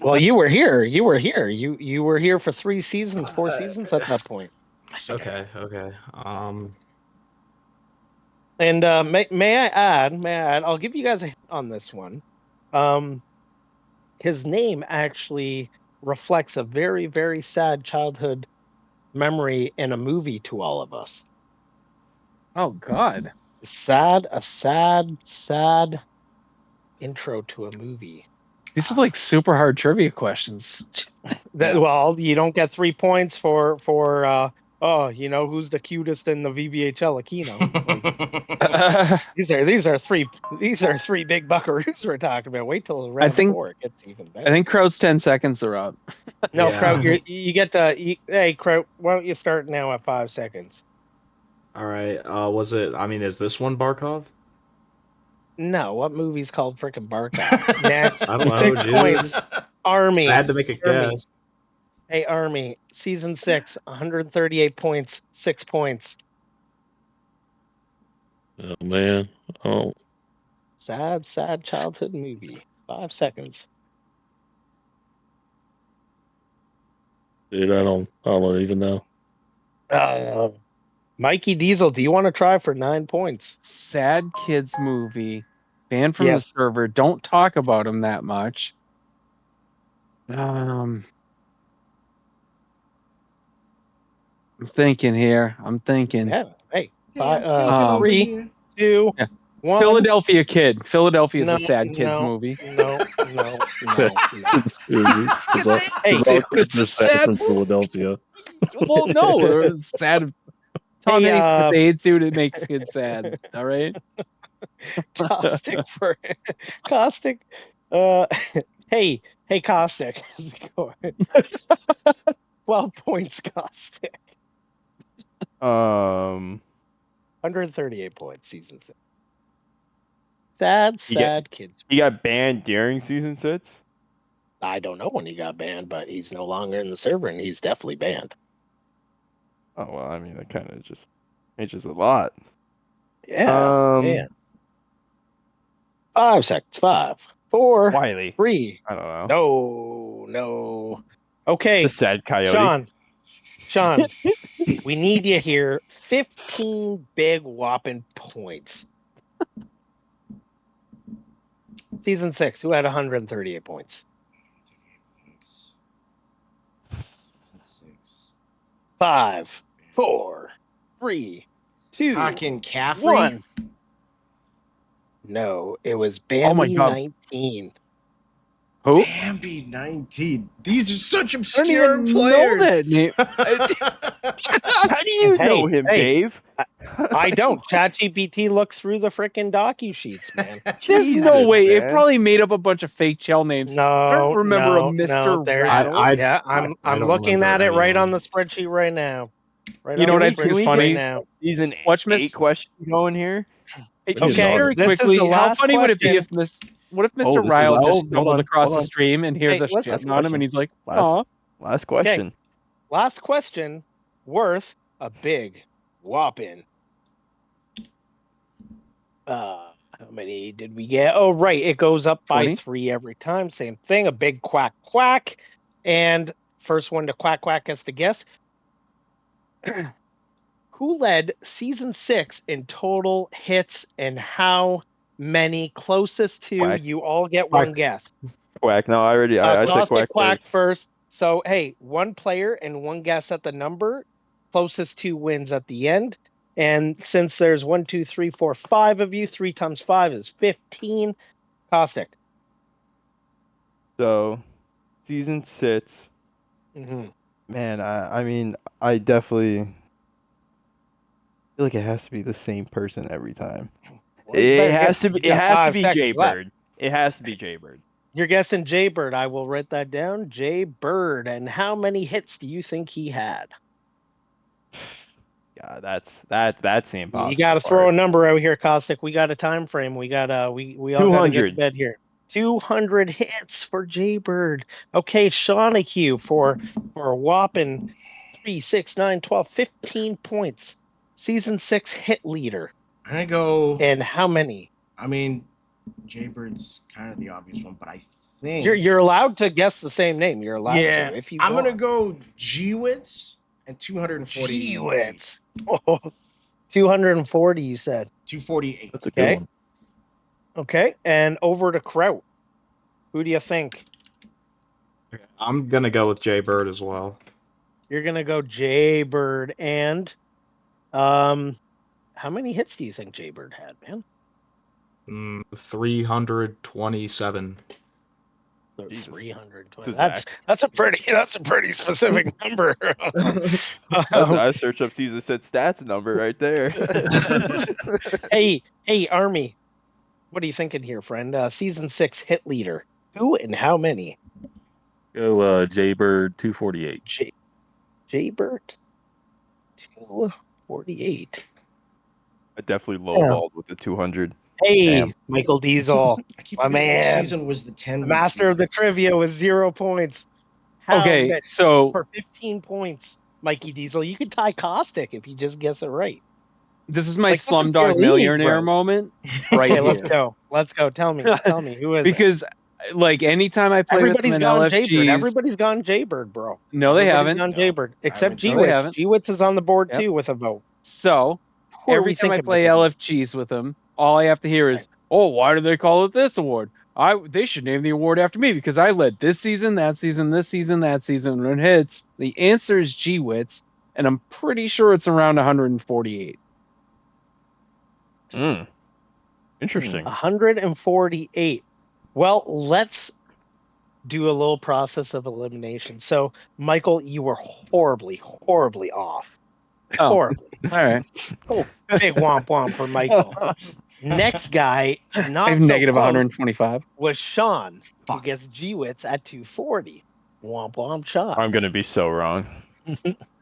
Well, you were here. You were here. You were here for 3 seasons, 4 seasons at that point. Okay. And may I add, I'll give you guys a hint on this one. His name actually reflects a very, very sad childhood memory in a movie to all of us. Oh God. A sad intro to a movie. These are like super hard trivia questions. Well, you don't get 3 points for who's the cutest in the VVHL Aquino. Like, these are three big buckaroos we're talking about. Wait till round think- 4 it gets even I better. think Kraut's 10 seconds are up. No, Yeah. Kraut, you get to. Hey, Kraut, why don't you start now at 5 seconds? All right. Was it? I mean, is this one Barkov? No, what movie's called frickin' Barkov? Next, I don't know, 6 dude. points. Army. I had to make a Army. guess. Hey, Army. Season 6, 138 points, 6 points. Oh man. Oh, Sad childhood movie. 5 seconds. dude, I don't even know. Mikey Diesel, do you want to try for 9 points? Sad kids movie. Banned from Yes. the server. Don't talk about him that much. I'm thinking here. I'm thinking. Yeah. Hey, over 3, 2, Yeah. 1. Philadelphia Kid. Philadelphia is No, a sad kids no, movie. No. Hey, Hey, all it's kids are sad sad from movie. Philadelphia. Well, no, it's sad. Tom Hey, Hanks with the AIDS suit, it makes kids sad. All right. Caustic for Caustic. Hey, Caustic. How's it going? 12 points, Caustic. 138 points, season 6. Sad kids. He got banned during season 6. I don't know when he got banned, but he's no longer in the server, and he's definitely banned. Oh well, I mean that kind of just changes a lot. Yeah. Yeah. 5 seconds. 5, 4, Wiley. 3. I don't know. No. Okay, The sad coyote. Sean, we need you here. 15 big whopping points. Season 6, who had 138 points? Season 6. 5, 4, 3, 2, Talking Caffrey. 1. No, it was Bambi Oh my God. 19. Who? Bambi 19. These are such I don't obscure even players. know that name. How do you know him, hey. Dave? I don't. ChatGPT looked through the freaking docu sheets, man. There's no Jesus, way. It man. probably made up a bunch of fake shell names. I don't remember a Mr. there's- Rattle. I'm don't looking remember at it right anyone. on the spreadsheet right now. You know what I the think is spreadsheet funny? right now. Season Watch 8 Miss- question going here. Hey, Okay, very this is quickly, the how last funny would it be question. if what if Oh, Mr. this is Ryle loud. just Hold stumbled on, across hold the on. stream and hears Hey, us listen. shitting on him and he's like, Last- "Aw, Last question. Last question, worth a big whopping How many did we get? Oh, right. It goes up by 20? 3 every time. Same thing. A big quack quack. And first one to quack quack gets to guess. Who led season 6 in total hits and how many? Closest to Quack. you all get one Quack. guess. Quack. No, I said Caustic quack first. So hey, one player and one guess at the number. Closest to wins at the end. And since there's 1, 2, 3, 4, 5 of you, 3 times 5 is 15. Caustic. So, season 6. Mm-hmm. Man, I mean, I definitely feel like it has to be the same person every time. Well, you It better has guess, to 'cause be. you It got has to 5 be seconds left. Jaybird. It has to be Jaybird. You're guessing Jaybird. I will write that down. Jaybird. And how many hits do you think he had? Yeah, that's the impossible You got to part. throw a number out here, Caustic. We got a time frame. We got we all got to get to 200. bed here. 200 hits for Jaybird. Okay, Shawnee for a whopping 3, 6, 9, 12, 15 points. Season 6 hit leader. I'm gonna go. And how many? I mean, Jaybird's kind of the obvious one, but I think You're allowed to guess the same name. You're allowed yeah. to if you I'm want. gonna go G-Wits and 248. Gee-whiz. Oh, 240 you said. 248. That's a good Okay. one. Okay, and over to Kraut. Who do you think? I'm gonna go with Jaybird as well. You're gonna go Jaybird, and how many hits do you think Jaybird had, man? 327. Jesus. 320. Zach. That's a pretty specific number. I searched up season 6 stats number right there. hey, Army. What are you thinking here, friend? Season 6 hit leader. Who and how many? Go Jaybird 248. Jaybird 248. I definitely lowballed with the 200. Hey, Damn. Michael Diesel, I keep my forgetting which man. season was the 10 Master of the trivia with 0 points. How Okay, many so for 15 points, Mikey Diesel? You could tie Caustic if you just guess it right. this is my Like, this is your Slumdog league, Millionaire bro. moment right Okay, let's here. go. Let's go. Tell me, who is it? Because like anytime I play Everybody's with them gone in Jaybird. LFGs, Everybody's gone Jaybird, bro. no, they Everybody's haven't. gone No, Jaybird except haven't. No, they G-Wits. haven't. G-Wits is on the board Yep. too with a vote. So Who are every we time I thinking, play Michael LFGs with them, all I have to hear is, "Oh, why do they call it this award? They should name the award after me because I led this season, that season, this season, that season." When it hits, the answer is G-Wits, and I'm pretty sure it's around 148. Interesting. 148. Well, let's do a little process of elimination. So, Michael, you were horribly off. Oh, Horribly. all right. Oh, big womp womp for Michael. Next guy, I not have so negative close, 125. was Sean, who Fuck. gets G-Wits at 240. Womp womp Sean. I'm gonna be so wrong.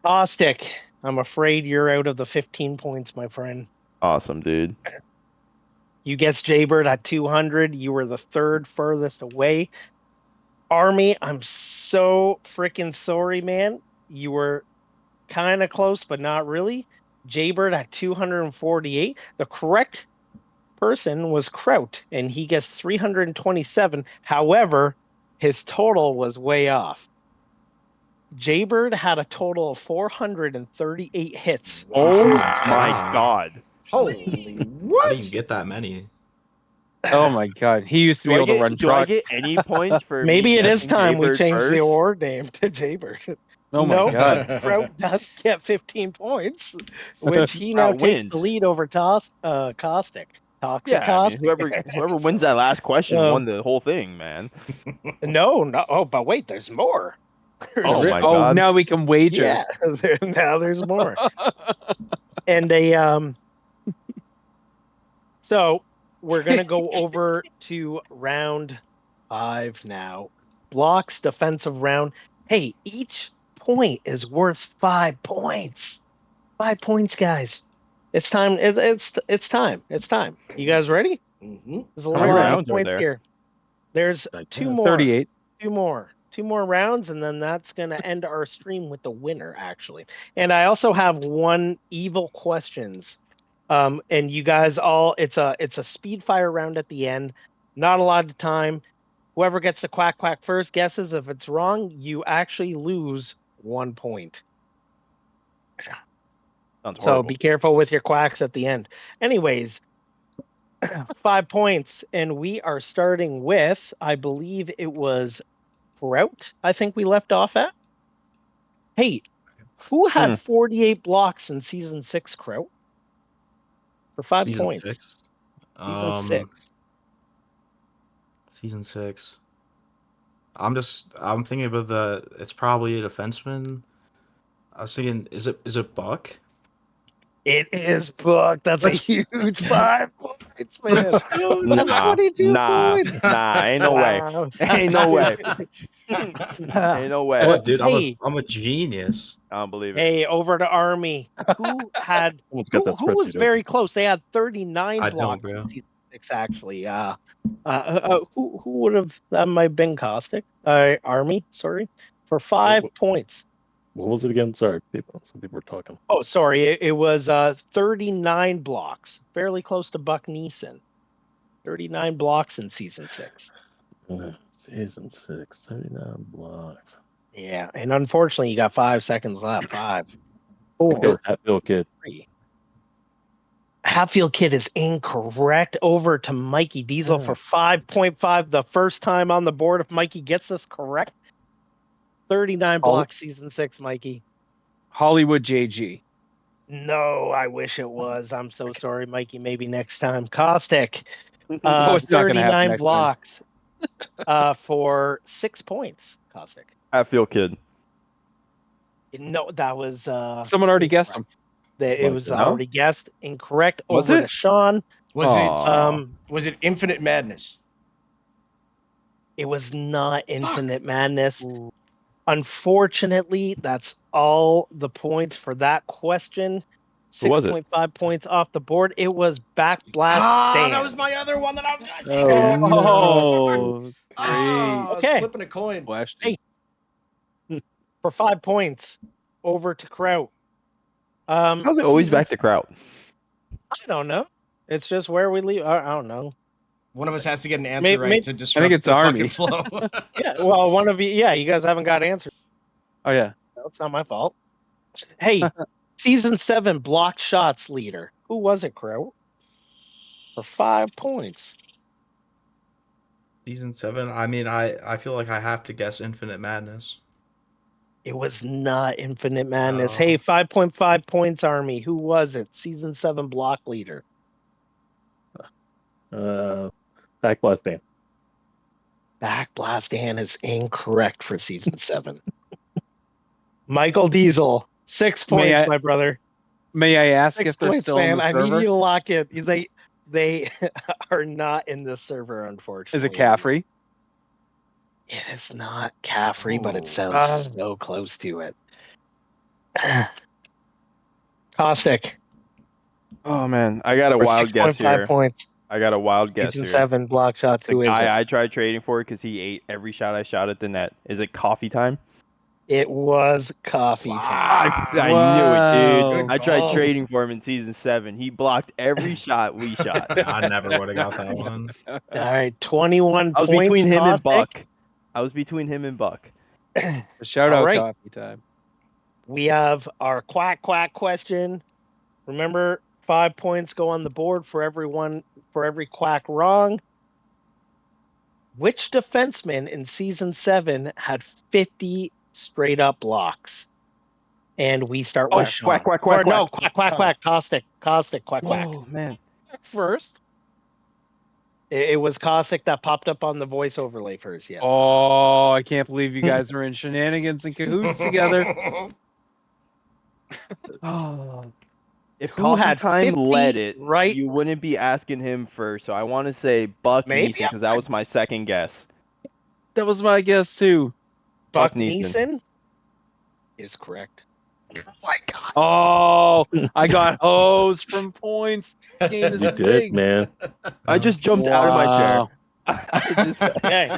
Caustic, I'm afraid you're out of the 15 points, my friend. Awesome, dude. You guessed Jaybird at 200. You were the third furthest away. Army, I'm so freaking sorry, man. You were kind of close, but not really. Jaybird at 248. The correct person was Kraut, and he gets 327. However, his total was way off. Jaybird had a total of 438 hits. Oh Season my six. god. Holy I didn't what? even get that many. Oh my god, he used to be able to run Do I truck. get any points for Maybe me it is guessing time we Jaybird change the first? award name to Jaybird. Oh my No, god. Kraut does get 15 points, which he now Kraut takes wins. the lead over Caustic. Toxic Yeah, I Caustic. mean, whoever wins that last question Um, won the whole thing, man. No. Oh, but wait, there's more. Oh my Oh, god. now we can wager. Yeah, now there's more. And so we're gonna go over to round 5 now. Blocks defensive round. Hey, each point is worth 5 points. 5 points, guys. It's time. It's time. It's time. You guys ready? Mhm. There's a How many lot of rounds are points there? here. There's Like 2 that. more. 38. 2 more. 2 more rounds, and then that's going to end our stream with the winner, actually. And I also have 1 evil questions And you guys all, it's a speed fire round at the end. Not a lot of time. Whoever gets the quack quack first guesses. If it's wrong, you actually lose 1 point. Sounds So horrible. be careful with your quacks at the end. Anyways, 5 points, and we are starting with, I believe it was Kraut, I think we left off at. Hey, who had 48 blocks in season 6, Kraut? For 5 Season points. 6. Season 6. Season 6. I'm thinking about it's probably a defenseman. I was thinking, is it Buck? It is Buck. That's a huge 5 points, man. That's Nah, 22 nah, points. nah, ain't no way. Wow. Ain't no way. Ain't no way. What, dude? Hey. I'm a genius. I don't believe it. Hey, over to Army. Who had Someone's got that who was spreadsheet very open. close? They had 39 I don't, blocks bro. in season 6, actually. Who would have, that might have been Caustic? Army, sorry. For 5 points. What was it again? Sorry, some people were talking. Oh, sorry. It was 39 blocks. Fairly close to Buck Neeson. 39 blocks in season 6. Season 6, 39 blocks. Yeah, and unfortunately, you got 5 seconds left. 5, Okay, 4, Hatfield Kid. 3. Hatfield Kid is incorrect. Over to Mikey Diesel for 5.5. The first time on the board. If Mikey gets this correct, 39 blocks, season 6, Mikey. Hollywood JG. No, I wish it was. I'm so sorry, Mikey. Maybe next time. Caustic. It's not gonna happen 39 next time. blocks for 6 points. Caustic. Hatfield Kid. No, that was Someone already guessed him. it was No? already guessed. Incorrect. Was Over it? to Sean. Was it Infinite Madness? It was not Infinite Madness. Unfortunately, that's all the points for that question. Who was it? 6.5 points off the board. It was Back Blast Dan. That was my other one that I was going to say. Oh, I was Okay. flipping a coin. question. Hey. For 5 points, over to Kraut. How's it always back to Kraut? I don't know. It's just where we leave. I don't know. One of us has to get an answer right to disrupt I think it's the Army. fucking flow. Yeah, well, one of you. Yeah, you guys haven't got answers. Oh yeah. That's not my fault. Hey, season 7 blocked shots leader. Who was it, Kraut? For 5 points. Season 7. I mean, I feel like I have to guess Infinite Madness. It was not Infinite Madness. Oh. Hey, 5.5 points, Army. Who was it? Season 7 block leader. Back Blast Dan. Back Blast Dan is incorrect for season 7. Michael Diesel, 6 points, my brother. May I ask 6 if they're points, still man. in the I server? need you to lock it. They are not in the server, unfortunately. Is it Caffrey? It is not Caffrey, but it Oh. sounds so close to it. Caustic. Oh man, I got a For wild guess 6.5 here. points. I got a wild guess Season here. 7 block shots. The Who is it? guy I tried trading for because he ate every shot I shot at the net. Is it Coffee Time? It was Coffee Time. I knew it, dude. Good I tried call. trading for him in season 7. He blocked every shot we shot. I never would have got that one. All right, 21 I was points. between him and Caustic. Buck. I was between him and Buck. Shout All out right. Coffee Time. We have our quack question. Remember, 5 points go on the board for every quack wrong. Which defenseman in season 7 had 50 straight up blocks? And we start with Sean. quack. Or no, quack. Caustic, quack. Oh man. First. It was Caustic that popped up on the voice overlay first, yes. Oh, I can't believe you guys are in shenanigans and cahoots together. If Who Coffee had Time 50 led it, right? you wouldn't be asking him first. So I want to say Buck Maybe Neeson because that was my second guess. That was my guess too. Buck Neeson. Neeson is correct. Oh my god. Oh, I got hosed from points. Game is You did, rigged. man. I just jumped out of my chair. Okay.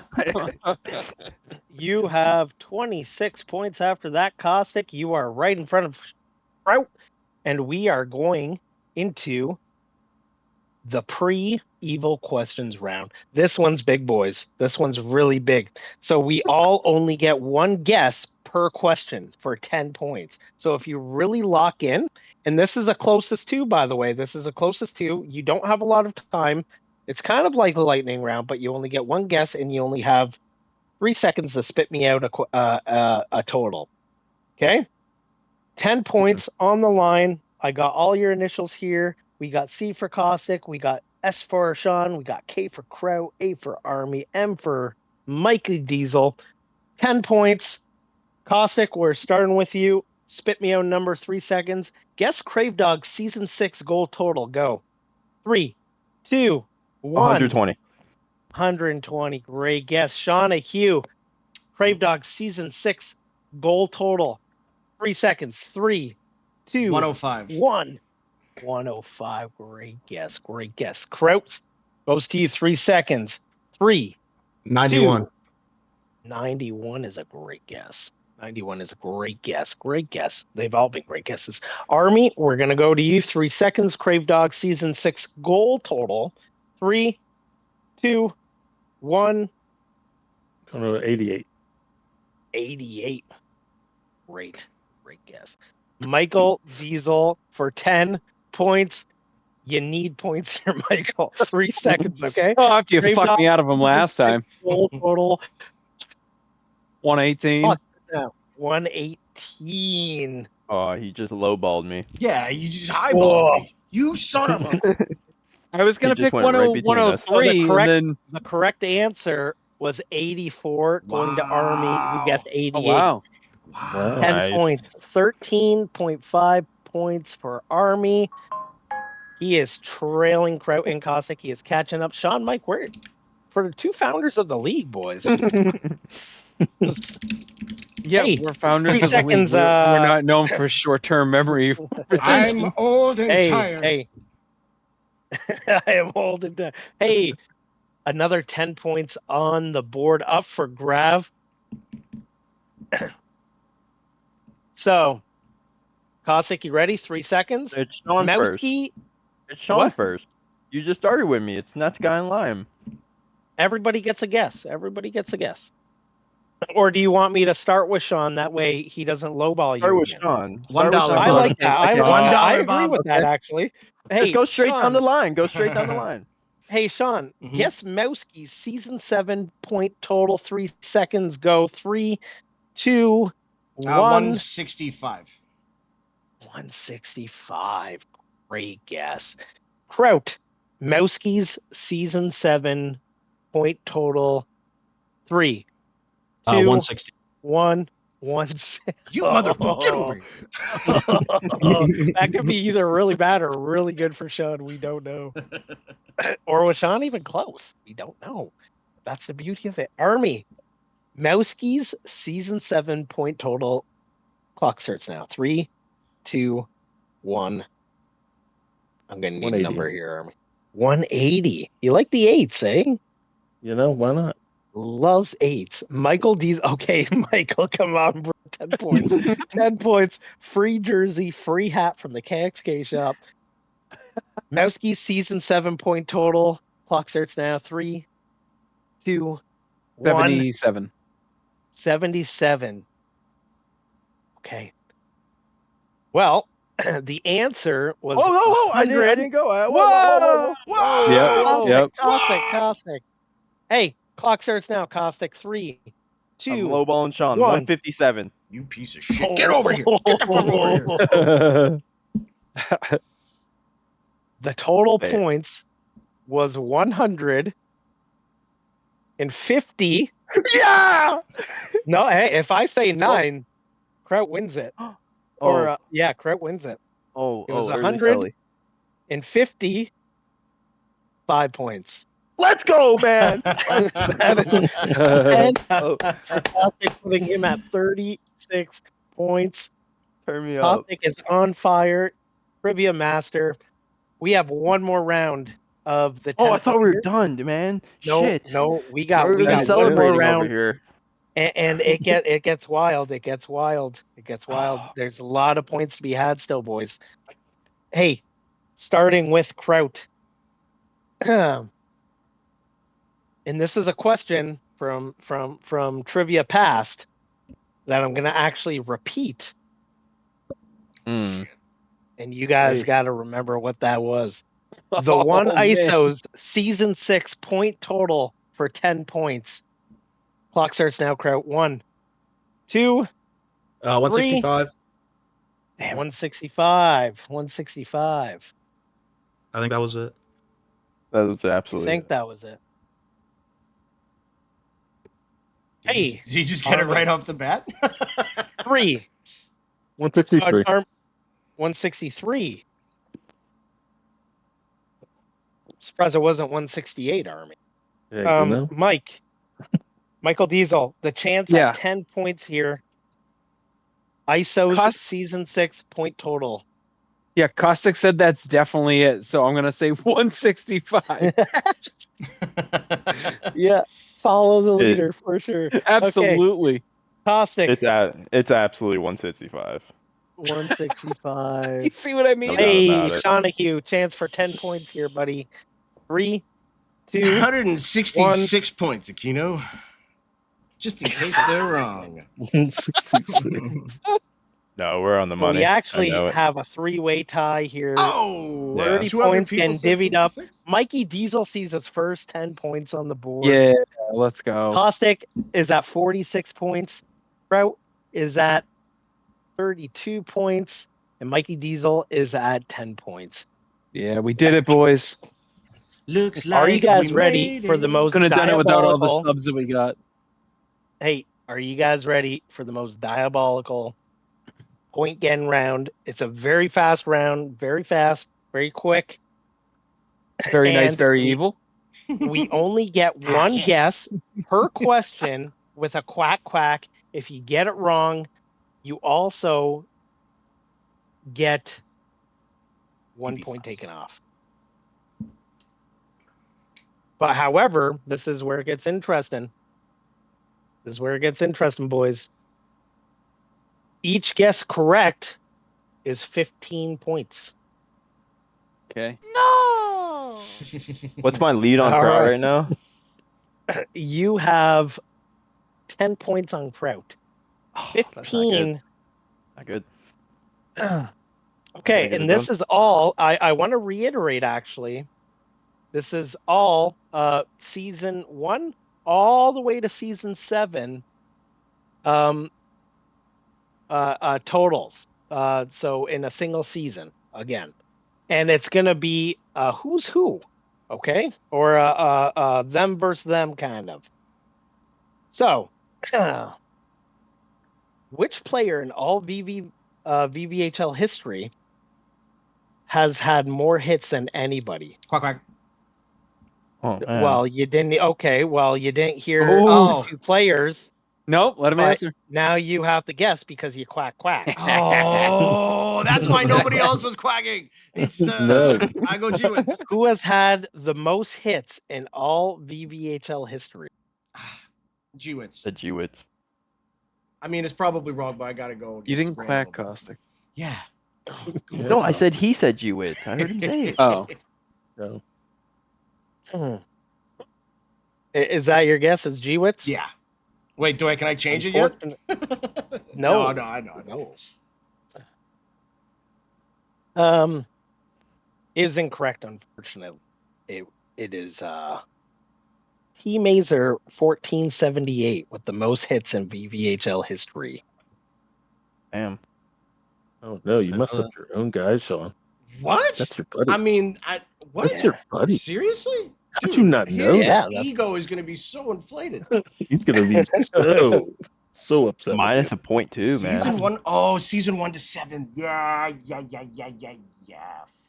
You have 26 points after that, Caustic. You are right in front of Kraut. And we are going into the pre-evil questions round. This one's big, boys. This one's really big. So we all only get one guess per question for 10 points. So if you really lock in, and this is a closest to, by the way, this is a closest to, you don't have a lot of time. It's kind of like a lightning round, but you only get one guess and you only have 3 seconds to spit me out a total. Okay? 10 points on the line. I got all your initials here. We got C for Caustic. We got S for Sean. We got K for Kraut, A for Army, M for Mikey Diesel. 10 points. Caustic, we're starting with you. Spit me out number 3 seconds. Guess Crave Dog season 6 goal total. Go. 3, 2, 1. 120. 120. Great guess. Shauna Hugh. Crave Dog season 6 goal total. 3 seconds. 3, 2, 105. 1. 105. Great guess. Great guess. Kraut goes to you. 3 seconds. 3, 91. 2. 91 is a great guess. 91 is a great guess. Great guess. They've all been great guesses. Army, we're going to go to you. 3 seconds. Crave Dog season 6 goal total. 3, 2, 1. Going to 88. 88. Great. Great guess. Michael Diesel for 10 points. You need points here, Michael. 3 seconds, okay? Oh, after you Crave fucked Dog me out of them last time. Goal total 118. 118. Oh, he just lowballed me. Yeah, you just highballed me. You son of a. I was going He to just pick went right between us. 103, So the correct- and then... The correct answer was 84, going to Army, who guessed 88. Oh, wow. Wow. 10 Nice. points. 13.5 points for Army. He is trailing Kraut and Caustic. He is catching up. Sean, Mike, where for the 2 founders of the league, boys. Yeah, Hey, we're founders 3 of the league. seconds, We're not known for short-term memory retention. I'm old and tired. Hey. I am holding down. Hey, another 10 points on the board up for grab. So, Caustic, you ready? 3 seconds. It's Sean first. Mousky, It's Sean What? first. You just started with me. It's Nuts Guy and Lime. everybody gets a guess. Everybody gets a guess. Or do you want me to start with Sean? That way he doesn't lowball you. Start with again? Sean. $1. Start with Sean. I like that. I $1, agree Bob. with that, actually. Hey, Just go straight Sean, down the line. Go straight down the line. Hey, Sean, Mhm. guess Mousky's season 7 point total. 3 seconds. Go. 3, 2, 1. 165. 165. Great guess. Kraut, Mousky's season 7 point total. 3, 2, 160. 1. 160. You motherfucker, get over here. That could be either really bad or really good for Sean. We don't know. Or was Sean even close? We don't know. That's the beauty of it. Army, Mousky's season 7 point total. Clock starts now. 3, 2, 1. I'm gonna need a 180. number here, Army. 180. You like the 8s, eh? You know, why not? Loves 8s. Michael D's. Okay, Michael, come on, bro. 10 points. 10 points. Free jersey, free hat from the KXK shop. Mousky's season 7 point total. Clock starts now. 3, 2, 1. 77. 77. Okay. Well, the answer was. Whoa, whoa, whoa! I 100. didn't go. Whoa, whoa, whoa, whoa, whoa! Yep, Caustic, yep. Caustic, Caustic. Hey, clock starts now. Caustic. 3, 2. I'm lowballing Sean. 1. 157. You piece of shit. Get over here. Get the fuck over here. The total Fair. points was 150. Yeah. No, hey, if I say 9, Kraut wins it. Or yeah, Kraut wins it. Oh, It was early 100. Sally. And 55 points. Let's go, man! That is and Caustic putting him at 36 points. Turn me up. Caustic is on fire. Trivia master. We have one more round of the. Oh, I thought we were 10 done, man. No, Shit. no, we got We're one more celebrating over round, here. and it gets wild. It gets wild. It gets wild. There's a lot of points to be had still, boys. Hey, starting with Kraut. And this is a question from Trivia Past that I'm going to actually repeat. Hmm. And you guys Great. got to remember what that was. The one Oh, man. ISO's season 6 point total for 10 points. Clock starts now, Kraut. 1, 2, 165. 165. 165. I think that was it. That was I absolutely. think that was it. Did you- Hey, did you just get it Armin. right off the bat? 3. 163. 163. Surprised it wasn't 168, Army. Yeah, you know? Mike. Michael Diesel, the chance Yeah. at 10 points here. ISO's Cost- season 6 point total. Yeah, Caustic said that's definitely it. So I'm gonna say 165. Yeah, follow the leader for sure. Absolutely. Caustic, It's absolutely 165. 165. You see what I mean? No doubt Hey, about it. Shawnahue, chance for 10 points here, buddy. 3, 2, 166 points, Aquino. Just in case they're wrong. 166. No, we're on the so money. we I actually know it. have a 3-way tie here. Oh, Yeah. 30 two other points people getting said divvied up. 66? Mikey Diesel sees his first 10 points on the board. Yeah, let's go. Caustic is at 46 points. Kraut is at 32 points. And Mikey Diesel is at 10 points. Yeah, we did it, boys. Looks like Are you guys we ready made for the it. most Couldn't have done it without all the diabolical? subs that we got. Hey, are you guys ready for the most diabolical point getting round? It's a very fast round, very fast, very quick. Very nice, And very we- evil. We only get one yes. guess per question with a quack quack. If you get it wrong, you also get 1 PB point stops. taken off. But however, this is where it gets interesting. This is where it gets interesting, boys. Each guess correct is 15 points. Okay. No. What's my lead on All Kraut right. right now? You have 10 points on Kraut. Oh, that's not good. 15. Not good. Okay, get it and this done. is all I want to reiterate actually. This is all season 1 all the way to season 7 totals. So in a single season again. And it's going to be who's who, okay? Or them versus them kind of. So, which player in all VVHL history has had more hits than anybody? Quack, quack. Oh, man. Well, you didn't. Okay, well, you didn't hear Oh. the 2 players. Nope, let him But answer. now you have to guess because you quack quack. Oh, that's why nobody else was quacking. It's No. I go G-Wits. Who has had the most hits in all VVHL history? G-Wits. The G-Wits. I mean, it's probably wrong, but I gotta go. You against didn't the grain a quack, little bit. Caustic. Yeah. No, I said he said G-Wits. I heard him say it. Oh. No. Is that your guess? It's G-Wits? Yeah. Wait, can I change it yet? No. No, I know. Is incorrect, unfortunately. It is T Mazer 1478 with the most hits in VVHL history. Damn. Oh, no. You messed up your own guy, Sean. What? That's your buddy. I mean, what? That's your buddy. Seriously? How'd you not know his that? ego is gonna be so inflated. He's going to be so upset. with Minus a point too, man. Season 1. Oh, season 1 to 7. Yeah.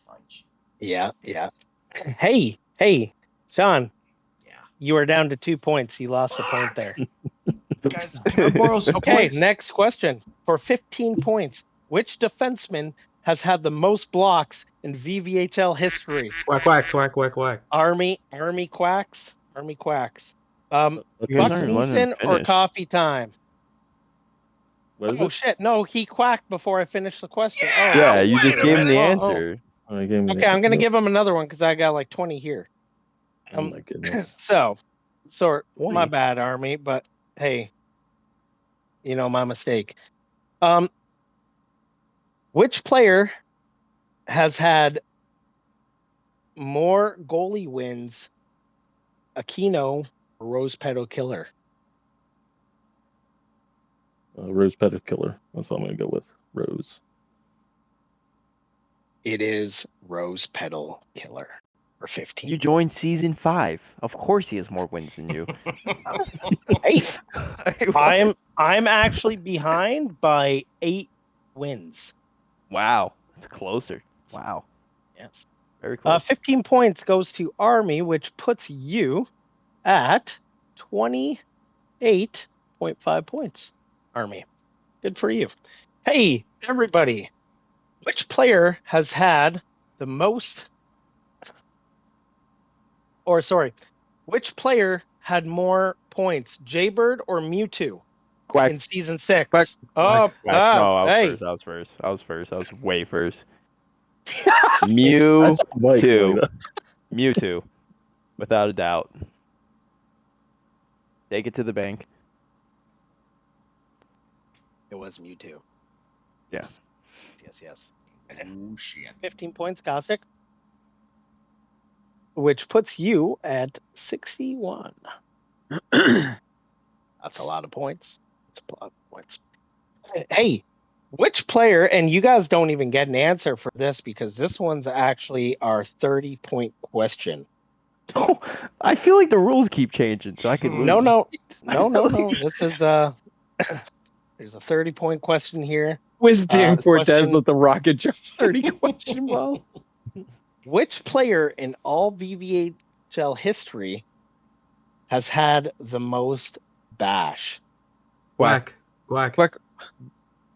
Fudge. Yeah. Hey, Sean. Yeah. You are down to 2 points. You lost a point there. Guys, can I borrow some Okay, points? next question. For 15 points, which defenseman has had the most blocks in VVHL history? Quack, quack, quack, quack, quack. Army quacks. You Buck guys aren't letting him Neeson or finish. coffee time? What is Oh it? shit! No, he quacked before I finished the question. Oh, Yeah, you wait just a gave him the minute. answer. Okay, I'm gonna give him another one because I got like 20 here. Oh my goodness. So my 20? bad, Army, but hey, my mistake. Which player has had more goalie wins, Aquino or Rose Petal Killer? Rose Petal Killer. That's what I'm going to go with. Rose. It is Rose Petal Killer for 15. You joined season 5. Of course he has more wins than you. Hey, I'm actually behind by 8 wins. Wow. It's closer. Wow. Yes. Very close. 15 points goes to Army, which puts you at 28.5 points. Army. Good for you. Hey, everybody. Which player has had the most which player had more points, Jaybird or Mewtwo Quack. in season 6? Quack. Oh, Quack. No, I was hey. first. I was way first. I Mew saw Mike, 2. like, Mewtwo. Without a doubt. Take it to the bank. It was Mewtwo. Yeah. Yes. Oh shit. 15 points, Caustic. Which puts you at 61. That's a lot of points. That's a lot of points. Hey, which player, and you guys don't even get an answer for this because this one's actually our 30-point question. I feel like the rules keep changing, so I could lose. No. This is there's a 30-point question here. Was Dan the Cortez question- with the rocket jump 30 question ball? Which player in all VVHL history has had the most bash? Quack.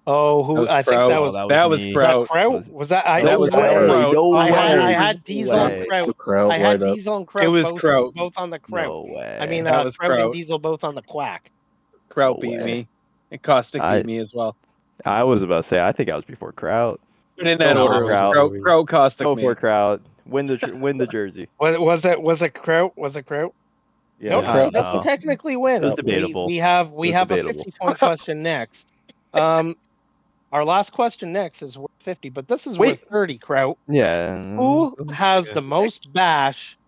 Oh, who? That was I think Kraut. that was that was me. Kraut. Kraut. Was that? I That was I, Kraut. I had No Diesel and way. Kraut. Kraut I right had up. Diesel and Kraut. It was Kraut. both on the Kraut. No way. I mean, That was Kraut and Kraut. Diesel both on the Quack. Kraut No beat way. me. And Caustic I- beat me as well. I was about to say, I think I was before Kraut. But in that Go order, for it was Kraut. Kraut, Caustic, Go me. for Kraut. Win the jersey. Was it Kraut? Was it Kraut? Yeah, Nope, Kraut. she doesn't technically win. It was debatable. We have It was a debatable. 50-point question next. Our last question next is worth 50, but this is Wait. worth 30. Kraut. Yeah. Who has the most bash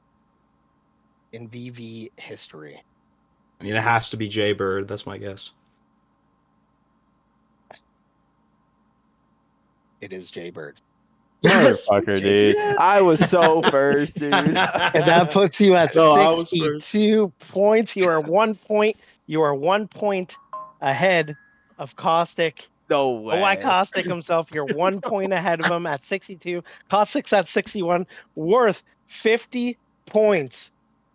in VV history? I mean, it has to be Jaybird. That's my guess. It is Jaybird. Motherfucker, dude. I was so first, dude. And that puts you at No, I was first. 62 points. You are 1 point. You are 1 point ahead of Caustic. No way. Oh, why Caustic himself? You're 1 point ahead of him at 62. Caustic's at 61, worth 50 points.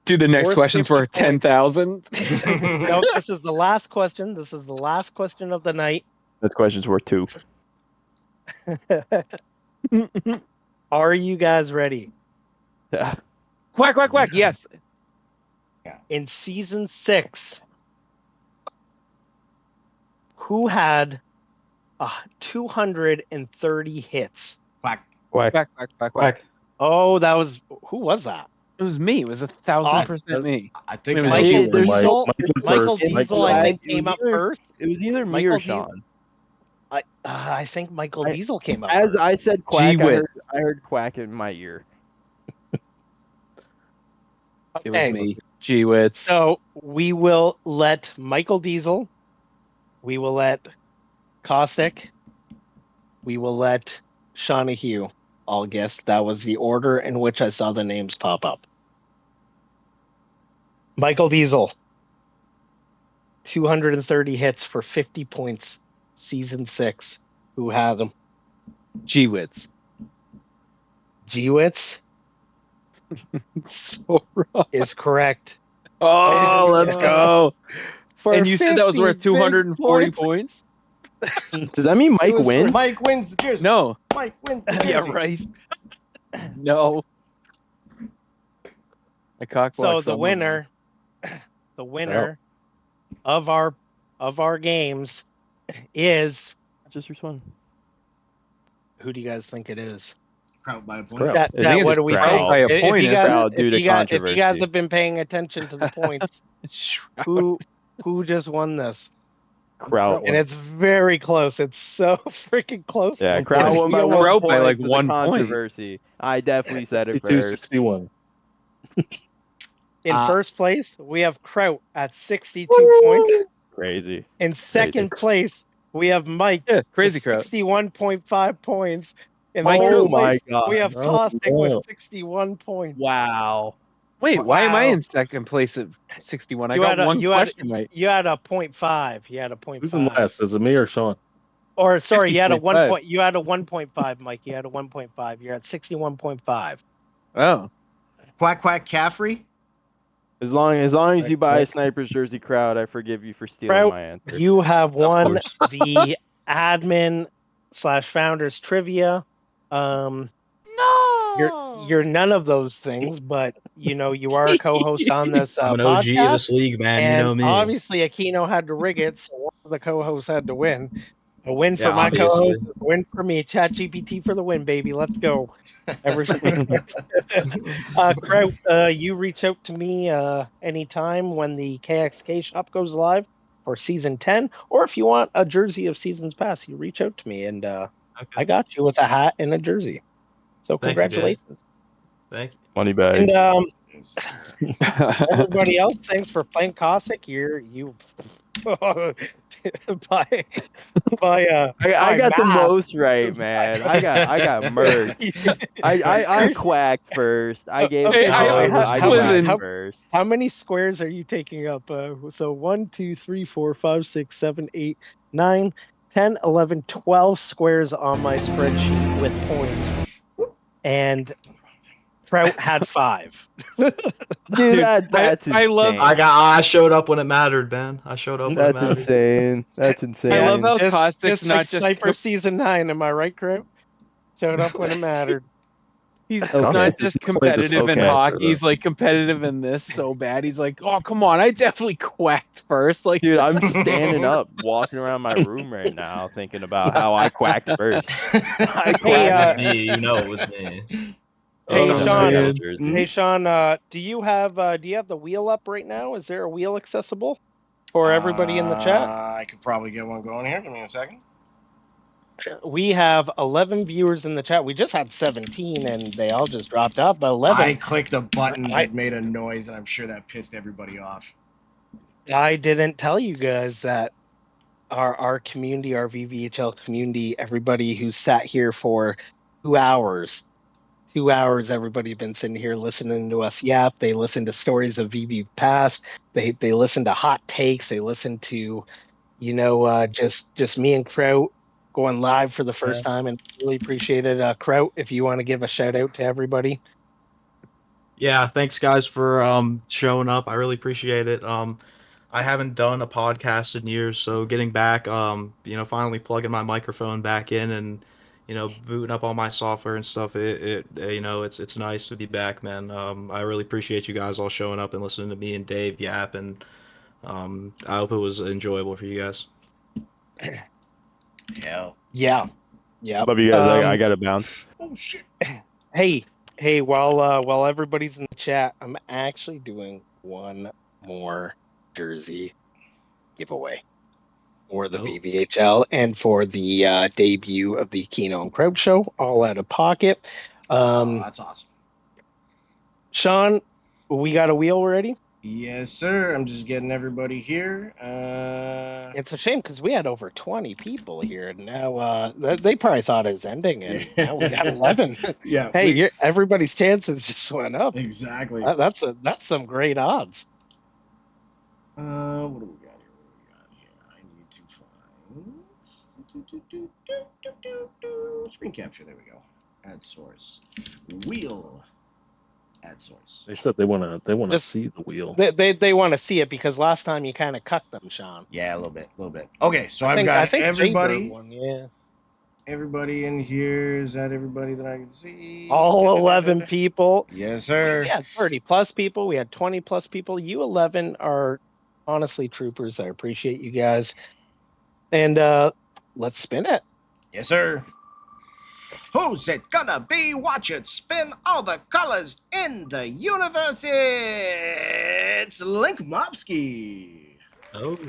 Dude, the next Worth question's 50 worth 10,000. No, this is the last question. This is the last question of the night. That question's worth 2. Are you guys ready? Yeah. Quack, quack, quack. Yes. In season 6, who had 230 hits? Quack. Quack. Quack, quack, quack, quack. Oh, who was that? It was me. It was 1,000% me. I think It was I you. know. Michael Mike went Diesel, first. I think, It was came up either- first. It was either me Michael or Sean. I think Michael I- Diesel came up As first. I said quack, Gee I heard quack in my ear. It was Okay, me. Gee whiz. so we will let Michael Diesel, we will let Caustic, we will let Shawnee all guess. That was the order in which I saw the names pop up. Michael Diesel, 230 hits for 50 points, season 6. Who had them? Gee whiz. G-Wits So wrong. is correct. Oh, let's go. For And you said that was 50 worth big 240 points? Does that mean Mike wins? Mike wins the jersey. No. Mike wins the jersey. Yeah, right. No. I cockblocked So the someone. winner of our games is, Just respond. who do you guys think it is? Kraut by a point. Kraut. That, I think it's what just do we Kraut. think? By a If point, you is guys, Kraut due to if you guys controversy. have been paying attention to the points, who just won this? Kraut. And it's very close. It's so freaking close. Yeah, One Kraut point. won by You 1 Kraut by, point like, for the 1 point. controversy. I definitely said it 62, first. 61. In Uh, first place, we have Kraut at 62 points. Crazy. In second place, we have Mike Yeah, with crazy Kraut. 61.5 points. In Mike third Oh my place, God. we have Oh, Caustic with no. 61 points. Wow. Wait, why am I Wow. in second place at 61? I You got had one you question right. you had a 0.5. You had a Who's in 0.5. last? Is it me or Sean? Or sorry, you had a 1 50.5. point. You had a 1.5, Mike. You had a 1.5. You're at 61.5. Oh, Quack Quack Caffrey. As long as you buy a Right. Sniper's jersey, Kraut, I forgive you for stealing Kraut, my answer. you have won course. the admin/founders trivia. You're none of those things, but you are a co-host on this I'm an OG of podcast, this league, man. You and know me. obviously Aquino had to rig it, so one of the co-hosts had to win. A win for Yeah, my co-host obviously. is a win for me. ChatGPT for the win, baby. Let's go. Kraut, you reach out to me anytime when the KXK shop goes live for season 10, or if you want a jersey of seasons past, you reach out to me, and I Okay. got you with a hat and a jersey. So Thank you, Dad. congratulations. Thank you. Money bags. And Yes. everybody else, thanks for playing Cossack. You by I got the math. most right, man. I got murked. I quacked first. I gave Okay, it how- up. how- I how- quacked listen. first. How many squares are you taking up? So 1, 2, 3, 4, 5, 6, 7, 8, 9, 10, 11, 12 squares on my spreadsheet with points. And Kraut had 5. Dude, that's I love- insane. I showed up when it mattered, man. I showed up when it That's mattered. insane. That's insane. I love how just Caustic's like not just Sniper Season 9, am I right, Kraut? Showed up when it mattered. he's Okay. not just competitive in Okay. hockey. He's like competitive in this so bad. He's like, oh come on, I definitely quacked first. Like, Dude, I'm standing up, walking around my room right now, thinking about how I quacked first. I Hey, It quacked. was me. You know it was me. Hey, Oh, Sean. my jersey. Hey Sean, do you have the wheel up right now? Is there a wheel accessible for everybody in the chat? I could probably get one going here. Give me a second. We have 11 viewers in the chat. We just had 17 and they all just dropped off. But 11, I clicked a button I- that made a noise, and I'm sure that pissed everybody off. I didn't tell you guys that our community, our VVHL community, everybody who sat here for 2 hours. 2 hours, everybody been sitting here listening to us yap. They listen to stories of VV past. They listen to hot takes. They listen to, just me and Kraut going live for the first time, and really appreciate it. Kraut, if you want to give a shout out to everybody. Yeah, thanks guys for showing up. I really appreciate it. I haven't done a podcast in years, so getting back, finally plugging my microphone back in and booting up all my software and stuff. It's nice to be back, man. I really appreciate you guys all showing up and listening to me and Dave yap, and I hope it was enjoyable for you guys. Hell. Yeah. Love you guys. I got to bounce. Oh shit. Hey, while everybody's in the chat, I'm actually doing one more jersey giveaway for the Oh. VVHL and for the debut of the Aquino and Kraut show, all out of pocket. That's awesome. Sean, we got a wheel ready? Yes, sir. I'm just getting everybody here. It's a shame because we had over 20 people here, and now they probably thought it was ending, and now we got 11. Yeah. Hey, everybody's chances just went up. Exactly. That's some great odds. What do we got here? I need to find screen capture. There we go. Add source. Wheel. Add source. They said they want to Just- see the wheel. They want to see it because last time you kind of cut them, Sean. Yeah, a little bit. Okay, so I I've think got Jay everybody. Bird won, yeah. Everybody in here. Is that everybody that I can see? All 11 people. Yes, sir. We had 30 plus people. We had 20 plus people. You 11 are honestly troopers. I appreciate you guys. And let's spin it. Yes, sir. Who's it gonna be? Watch it spin all the colors in the universe. It's Link Mopsky. Oh.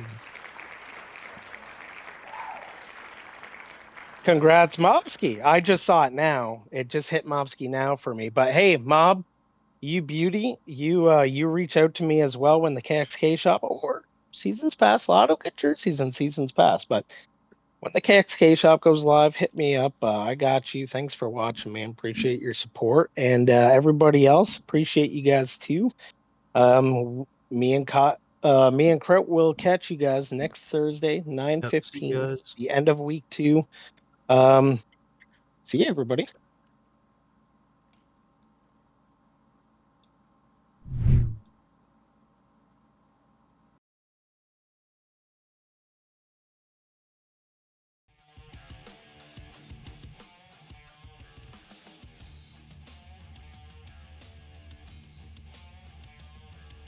Congrats, Mobsky. I just saw it now. It just hit Mobsky now for me. But hey, Mob, you beauty, you reach out to me as well when the KXK shop or seasons pass. Lotto get jerseys and seasons pass. But when the KXK shop goes live, hit me up. I got you. Thanks for watching, man. Appreciate your support. And everybody else, appreciate you guys too. Me and Kraut will catch you guys next Thursday, 9:15, guys. the end of week 2. See you, everybody.